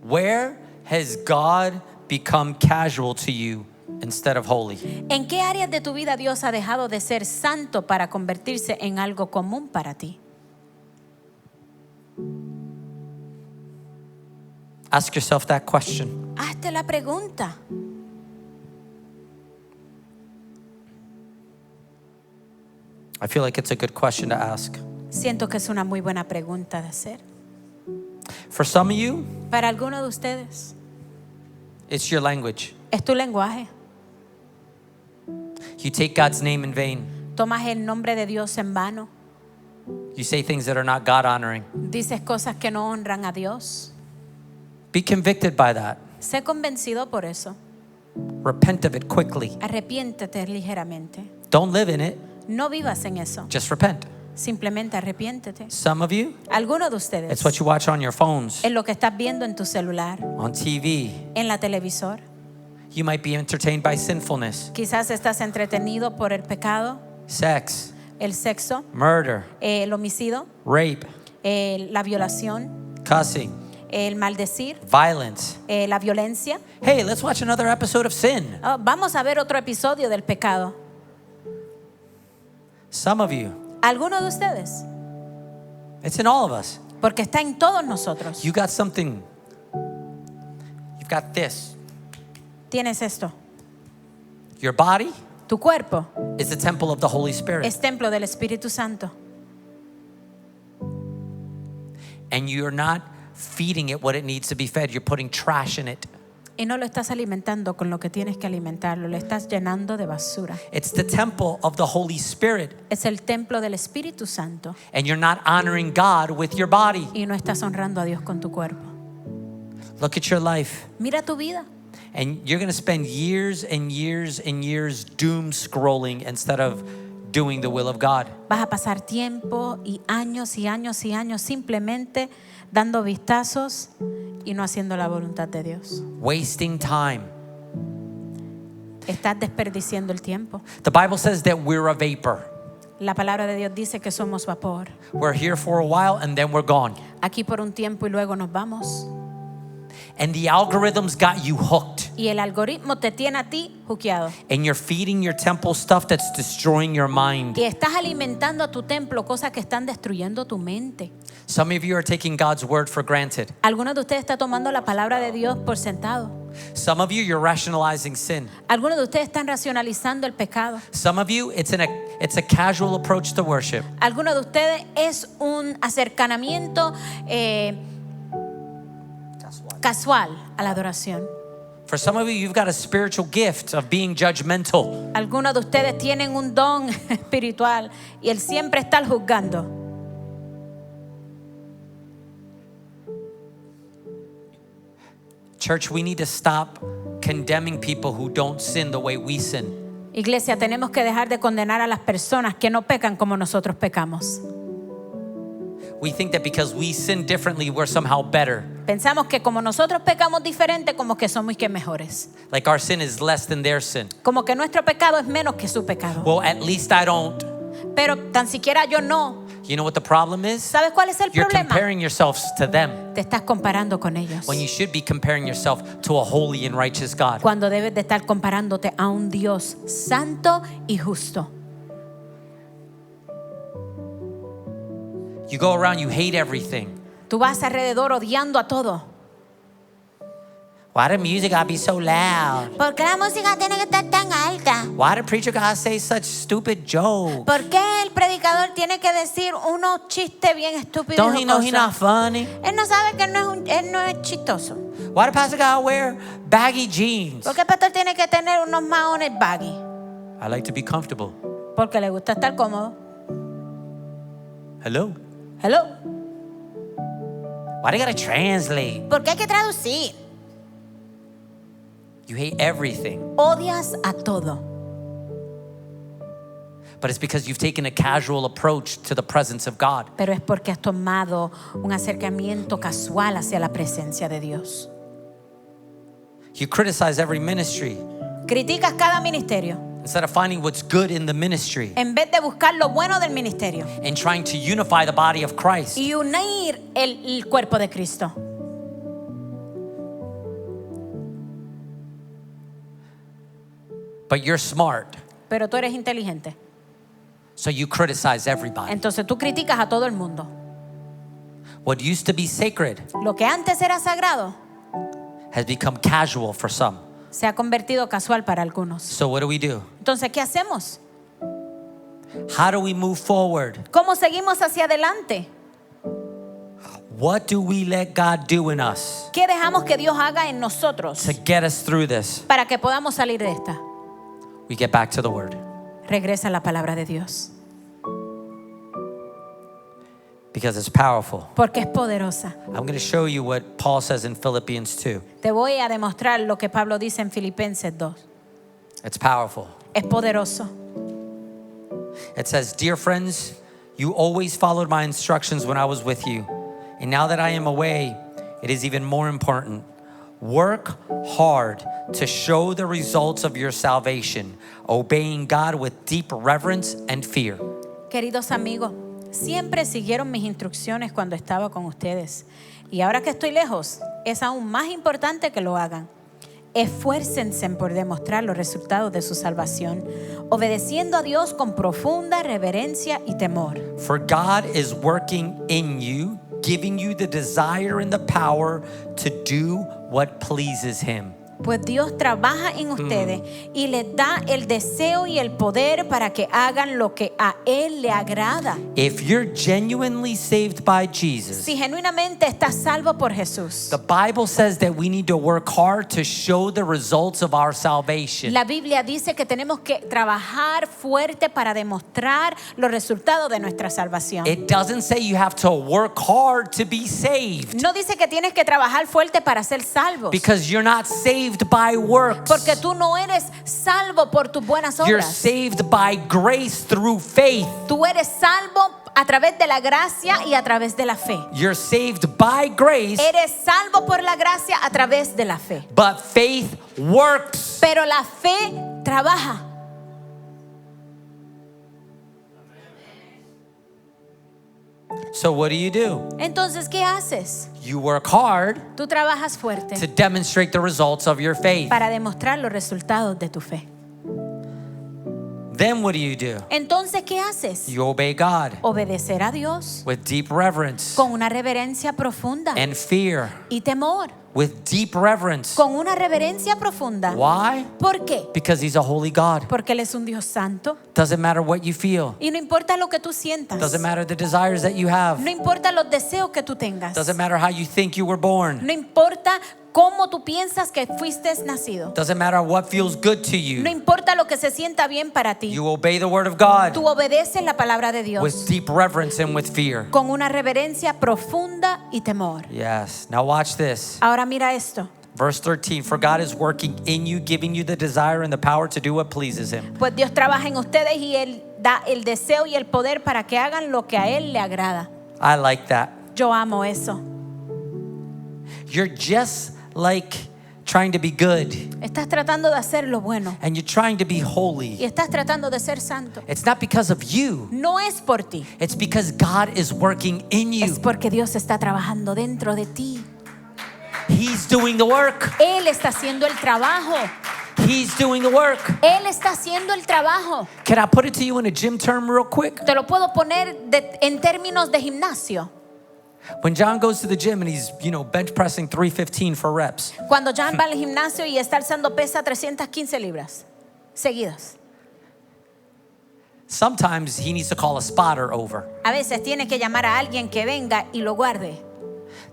Where has God become casual to you instead of holy? ¿En qué áreas de tu vida Dios ha dejado de ser santo para convertirse en algo común para ti? Ask yourself that question. Hazte la pregunta. I feel like it's a good question to ask. Siento que es una muy buena pregunta de hacer. For some of you, Para algunos de ustedes, it's your language. es tu lenguaje. You take God's name in vain. Tomas el nombre de Dios en vano. You say things that are not God honoring. Dices cosas que no honran a Dios. Be convicted by that. Sé convencido por eso. Repent of it quickly. Arrepiéntete ligeramente. Don't live in it. No vivas en eso. Just repent. Simplemente arrepiéntete. Some of you, Algunos de ustedes it's what you watch on your phones, es lo que estás viendo en tu celular, on TV. en la televisor. You might be entertained by sinfulness, Quizás estás entretenido por el pecado, sex, el sexo, murder, el homicidio, rape, la violación, cussing, el maldecir, violence. la violencia. Hey, let's watch another episode of sin. Oh, vamos a ver otro episodio del pecado. Some of you, Algunos de ustedes, it's in all of us. porque está en todos nosotros. You got something, you've got this. Tienes esto. Your body Tu cuerpo is the temple of the Holy Spirit. es templo del Espíritu Santo. And you're not feeding it what it needs to be fed. You're putting trash in it. Y no lo estás alimentando con lo que tienes que alimentarlo, lo estás llenando de basura. It's the temple of the Holy Spirit. Es el templo del Espíritu Santo And you're not honoring God with your body. y no estás honrando a Dios con tu cuerpo. Look at your life. Mira tu vida And you're going to spend years and years and years doom scrolling instead of doing the will of God. vas a pasar tiempo y años y años y años simplemente dando vistazos y no haciendo la voluntad de Dios. Wasting time. Estás desperdiciando el tiempo. The Bible says that we're a vapor. La palabra de Dios dice que somos vapor. We're here for a while and then we're gone. Aquí por un tiempo y luego nos vamos. And the algorithms got you hooked. Y el algoritmo te tiene a ti juqueado. And you're feeding your temple stuff that's destroying your mind. Y estás alimentando a tu templo cosas que están destruyendo tu mente. Some of you are taking God's word for granted. Algunos de ustedes están tomando la palabra de Dios por sentado. Some of you, you're rationalizing sin. Algunos de ustedes están racionalizando el pecado. Some of you, it's a casual approach to worship. Algunos de ustedes es un acercamiento casual a la adoración. For some of you, you've got a spiritual gift of being judgmental. Algunos de ustedes tienen un don espiritual y el siempre estar juzgando. Church, we need to stop condemning people who don't sin the way we sin. Iglesia, tenemos que dejar de condenar a las personas que no pecan como nosotros pecamos. We think that because we sin differently, we're somehow better. Pensamos que como nosotros pecamos diferente, como que somos que mejores. Like our sin is less than their sin. Como que nuestro pecado es menos que su pecado. Well, at least I don't. Pero tan siquiera yo no. You know what the problem is? ¿Sabes cuál es el You're problema? comparing yourselves to them Te estás comparando con ellos. when you should be comparing yourself to a holy and righteous God. Cuando debes de estar comparándote a un Dios santo y justo. You go around, you hate everything. Tú vas alrededor odiando a todo. Why the music gotta be so loud? ¿Por qué la música tiene que estar tan alta? Why the preacher gotta say such stupid jokes? ¿Por qué el predicador tiene que decir unos chistes bien estúpidos? Don't y he know he's not jocosos? funny? Él no sabe que él no es chistoso. Why the pastor gotta wear baggy jeans? ¿Por qué el pastor tiene que tener unos maones baggy? I like to be comfortable. Porque le gusta estar cómodo. Hello? Hello. Why they gotta translate? ¿Por qué hay que traducir? You hate everything. Odias a todo. But it's because you've taken a casual approach to the presence of God. Pero es porque has tomado un acercamiento casual hacia la presencia de Dios. You criticize every ministry Criticas cada ministerio instead of finding what's good in the ministry en vez de buscar lo bueno del ministerio and trying to unify the body of Christ. y unir el cuerpo de Cristo. But you're smart, Pero tú eres inteligente. so you criticize everybody. Entonces tú criticas a todo el mundo. What used to be sacred Lo que antes era sagrado has become casual for some. se ha convertido casual para algunos. So what do we do? Entonces, ¿qué hacemos? How do we move forward? ¿Cómo seguimos hacia adelante? What do we let God do in us ¿Qué dejamos que Dios haga en nosotros to get us through this? para que podamos salir de esta? We get back to the word. Regresa a la palabra de Dios, Because it's powerful. porque es poderosa. I'm going to show you what Paul says in Philippians 2. Te voy a demostrar lo que Pablo dice en Filipenses 2. It's powerful. Es poderoso. It says, "Dear friends, you always followed my instructions when I was with you. And now that I am away, it is even more important. Work hard to show the results of your salvation, obeying God with deep reverence and fear." Queridos amigos, siempre siguieron mis instrucciones cuando estaba con ustedes. Y ahora que estoy lejos, es aún más importante que lo hagan. Esfuércense por demostrar los resultados de su salvación, obedeciendo a Dios con profunda reverencia y temor. For God is working in you, giving you the desire and the power to do what pleases Him. Pues Dios trabaja en ustedes y les da el deseo y el poder para que hagan lo que a Él le agrada. If you're genuinely saved by Jesus, Si genuinamente estás salvo por Jesús, the Bible says that we need to work hard to show the results of our salvation. la Biblia dice que tenemos que trabajar fuerte para demostrar los resultados de nuestra salvación. It doesn't say you have to work hard to be saved, No dice que tienes que trabajar fuerte para ser salvo, because you're not saved by works. porque tú no eres salvo por tus buenas You're obras. saved by grace through faith. Tú eres salvo a través de la gracia y a través de la fe. You're saved by grace, Eres salvo por la gracia a través de la fe. but faith works. Pero la fe trabaja. So what do? Entonces, ¿qué haces? You work hard Tú trabajas fuerte to demonstrate the results of your faith. para demostrar los resultados de tu fe. Then what do? Entonces, ¿qué haces? You obey God Obedecer a Dios with deep reverence con una reverencia profunda and fear. y temor. With deep reverence. Con una reverencia profunda. Why? ¿Por qué? Because He's a holy God. Porque Él es un Dios santo. Doesn't matter what you feel. Y no importa lo que tú sientas. Doesn't matter the desires that you have. No importa los deseos que tú tengas. Doesn't matter how you think you were born. No importa cómo tú piensas que fuiste nacido. Doesn't matter what feels good to No you. importa lo que se sienta bien para ti. You obey the word of God Tú obedeces la palabra de Dios with deep reverence and with fear. con una reverencia profunda y temor. Yes. Now watch this. Ahora mira esto. Verse 13, for God is working in you, giving you the desire and the power to do what pleases Him. Pues Dios trabaja en ustedes y Él da el deseo y el poder para que hagan lo que a Él le agrada. I like that. Yo amo eso. You're just like trying to be good, Estás tratando de hacer lo bueno. and you're trying to be Y holy, estás tratando de ser santo. it's not because of you. No es por ti. It's because God is working in you. Es porque Dios está trabajando dentro de ti. He's doing the work. Él está haciendo el trabajo. He's doing the work. Él está haciendo el trabajo. Can I put it to you in a gym term real quick? Te lo puedo poner en términos de gimnasio. When John goes to the gym and he's, bench pressing 315 for reps, Cuando John va al gimnasio y está alzando pesa 315 libras seguidas. sometimes he needs to call a spotter over A veces tiene que llamar a alguien que venga y lo guarde,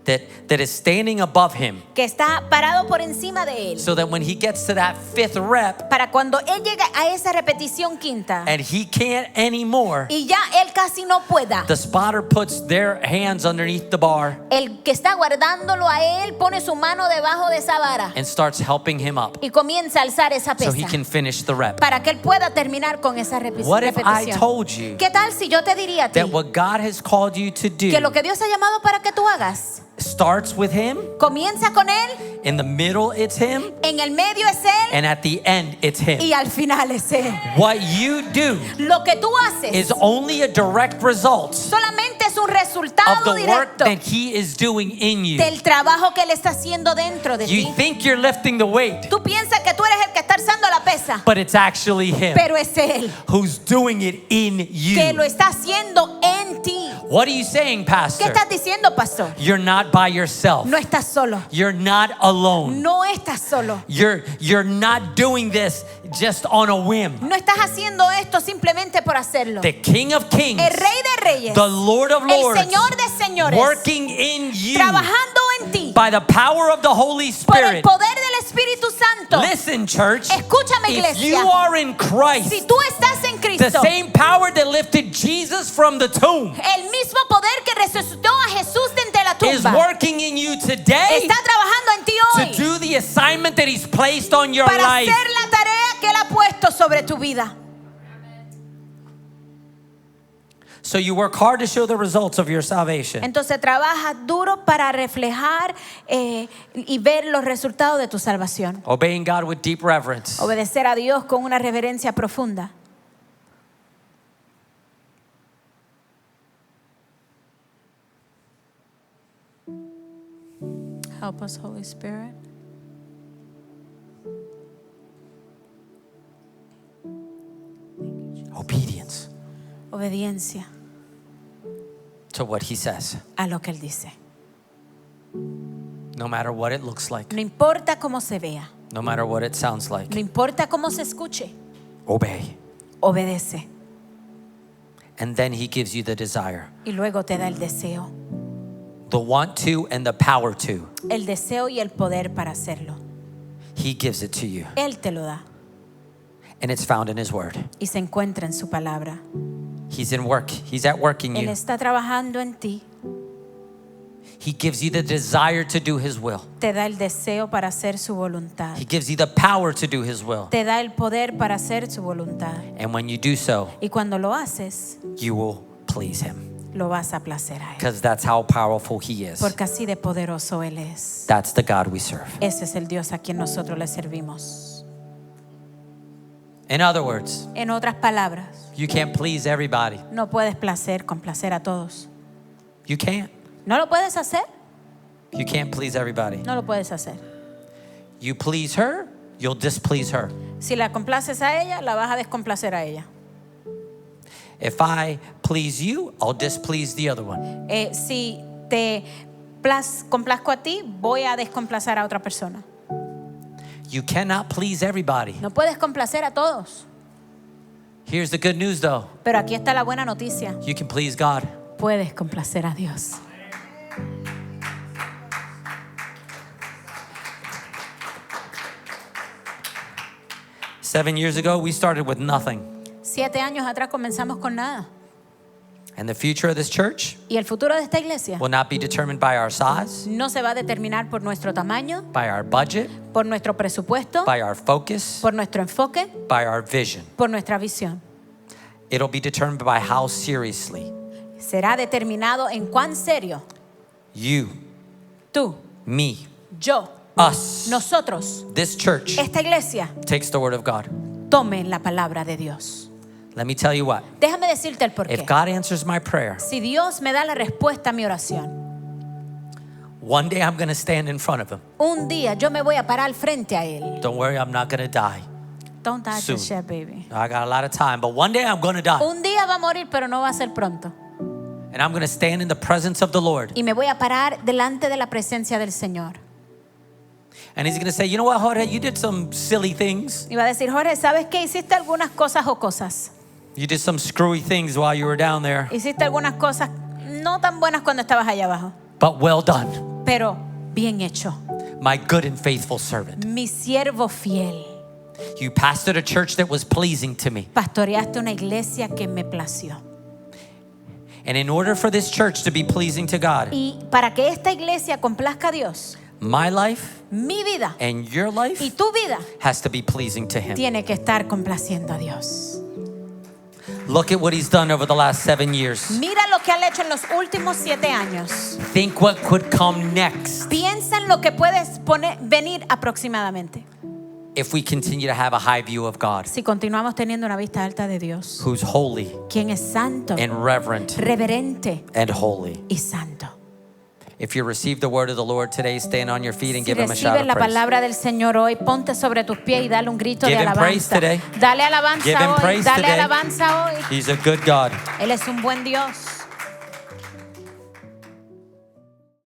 that is standing above him, que está parado por encima de él, so that when he gets to that 5th rep para cuando él llegue a esa repetición quinta and he can't anymore, y ya él casi no pueda, the spotter puts their hands underneath the bar el que está guardándolo a él pone su mano debajo de esa vara and starts helping him up y comienza a alzar esa so pesa he can finish the rep. para que él pueda terminar con esa What if I repetición. told you ¿Qué tal si yo te diría a ti that what God has called you to do que lo que Dios ha llamado para que tú hagas starts with him, comienza con él, in the middle it's him, en el medio es él and at the end it's him? y al final es él? What you do Lo que tú haces is only a direct result solamente es un of resultado the work directo that he is doing in you. del trabajo que él está haciendo dentro de You ti. think you're lifting the weight, Tú piensas que tú eres el que está alzando la pesa, but it's actually him pero es él who's doing it in que lo you. está haciendo en ti. What are you saying, ¿Qué Pastor? estás diciendo, pastor? You're not by yourself. No estás solo. You're not alone. No estás solo. You're not doing this just on a whim. No estás haciendo esto simplemente por hacerlo. The King of Kings, El Rey de Reyes, the Lord of el Lords, Señor de señores, working in you trabajando en ti by the power of the Holy por el Spirit. poder del Espíritu Santo. Listen, church, Escúchame, if iglesia. you are in Christ, Si tú estás en the Cristo, same power that lifted Jesus from the tomb el mismo poder que resucitó a Jesús de entre la is tumba working in you today está trabajando en ti to hoy do the assignment that He's placed on your para life. hacer la tarea que Él ha puesto sobre tu vida. So you work hard to show the results of your salvation. Entonces trabaja duro para reflejar y ver los resultados de tu salvación. Obeying God with deep reverence. Obedecer a Dios con una reverencia profunda. Help us, Holy Spirit. Obedience Obediencia to what He says, a lo que Él dice. no matter what it looks like, No importa cómo se vea, no matter what it sounds like. no importa cómo se escuche, Obey. obedece. And then He gives you the desire, Y luego te da el deseo. the want to and the power to. El deseo y el poder para hacerlo. He gives it to you. Él te lo da And it's found in His Word. y se encuentra en su palabra. He's in work. He's at work in Él you. está trabajando en ti. He gives you the desire to do His will. Te da el deseo para hacer su voluntad. He gives you the power to do His will. Te da el poder para hacer su voluntad. And when you do so, Y cuando lo haces, you will please Him. lo vas a placer a Él. Because that's how powerful He is. Porque así de poderoso Él es. That's the God we serve. Ese es el Dios a quien nosotros le servimos. In other words, En otras palabras, you can't please everybody. no puedes complacer a todos. You can't. ¿No lo puedes hacer? You can't please everybody. No lo puedes hacer. You please her, you'll displease her. Si la complaces a ella, la vas a descomplacer a ella. If I please you, I'll displease the other one. Si te complazco a ti, voy a descomplacer a otra persona. You cannot please everybody. No puedes complacer a todos. Here's the good news though. Pero aquí está la buena noticia. You can please God. Puedes complacer a Dios. Seven years ago, we started with nothing. 7 años atrás comenzamos con nada. And the future of this church Y el futuro de esta iglesia will not be determined by our size, no se va a determinar por nuestro tamaño, by our budget, por nuestro presupuesto, by our focus, por nuestro enfoque, by our vision. por nuestra visión. It'll be determined by how seriously Será determinado en cuán serio you, tú, me, yo, us, nosotros, this church, esta iglesia, takes the word of God. tome la palabra de Dios. Let me tell you what. Déjame decirte el porqué. If God answers my prayer, Si Dios me da la respuesta a mi oración, one day I'm going to stand in front of him. un día yo me voy a parar frente a Él. Don't worry, I'm not going to die. Don't touch the Soon. shit, baby. I got a lot of time, but one day I'm going to die. Un día va a morir, pero no va a ser pronto. And I'm going to stand in the presence of the Lord. Y me voy a parar delante de la presencia del Señor. And he's going to say, you know what, Jorge, you did some silly things. Y va a decir, Jorge, ¿sabes qué? Hiciste algunas cosas jocosas. You did some screwy things while you were down there, Hiciste algunas cosas no tan buenas cuando estabas allá abajo. but well done, Pero bien hecho. my good and faithful servant. Mi siervo fiel. You pastored a church that was pleasing to me. Pastoreaste una iglesia que me plació. And in order for this church to be pleasing to God, Y para que esta iglesia complazca a Dios, my life mi vida and your life y tu vida has to be pleasing to him. tiene que estar complaciendo a Dios. Look at what he's done over the last 7 years. Mira lo que han hecho en los últimos 7 años. Think what could come next Piensa en lo que puedes venir aproximadamente. if we continue to have a high view of God, Si continuamos teniendo una vista alta de Dios, who's holy quien es santo, and reverent reverente and holy. y santo. If you receive the word of the Lord today, stand on your feet and Si give him a shout recibes of la praise. palabra del Señor hoy, ponte sobre tus pies y dale un grito Give de him praise alabanza. today. Dale alabanza Give him hoy, praise dale today. alabanza hoy. He's a good God. Él es un buen Dios.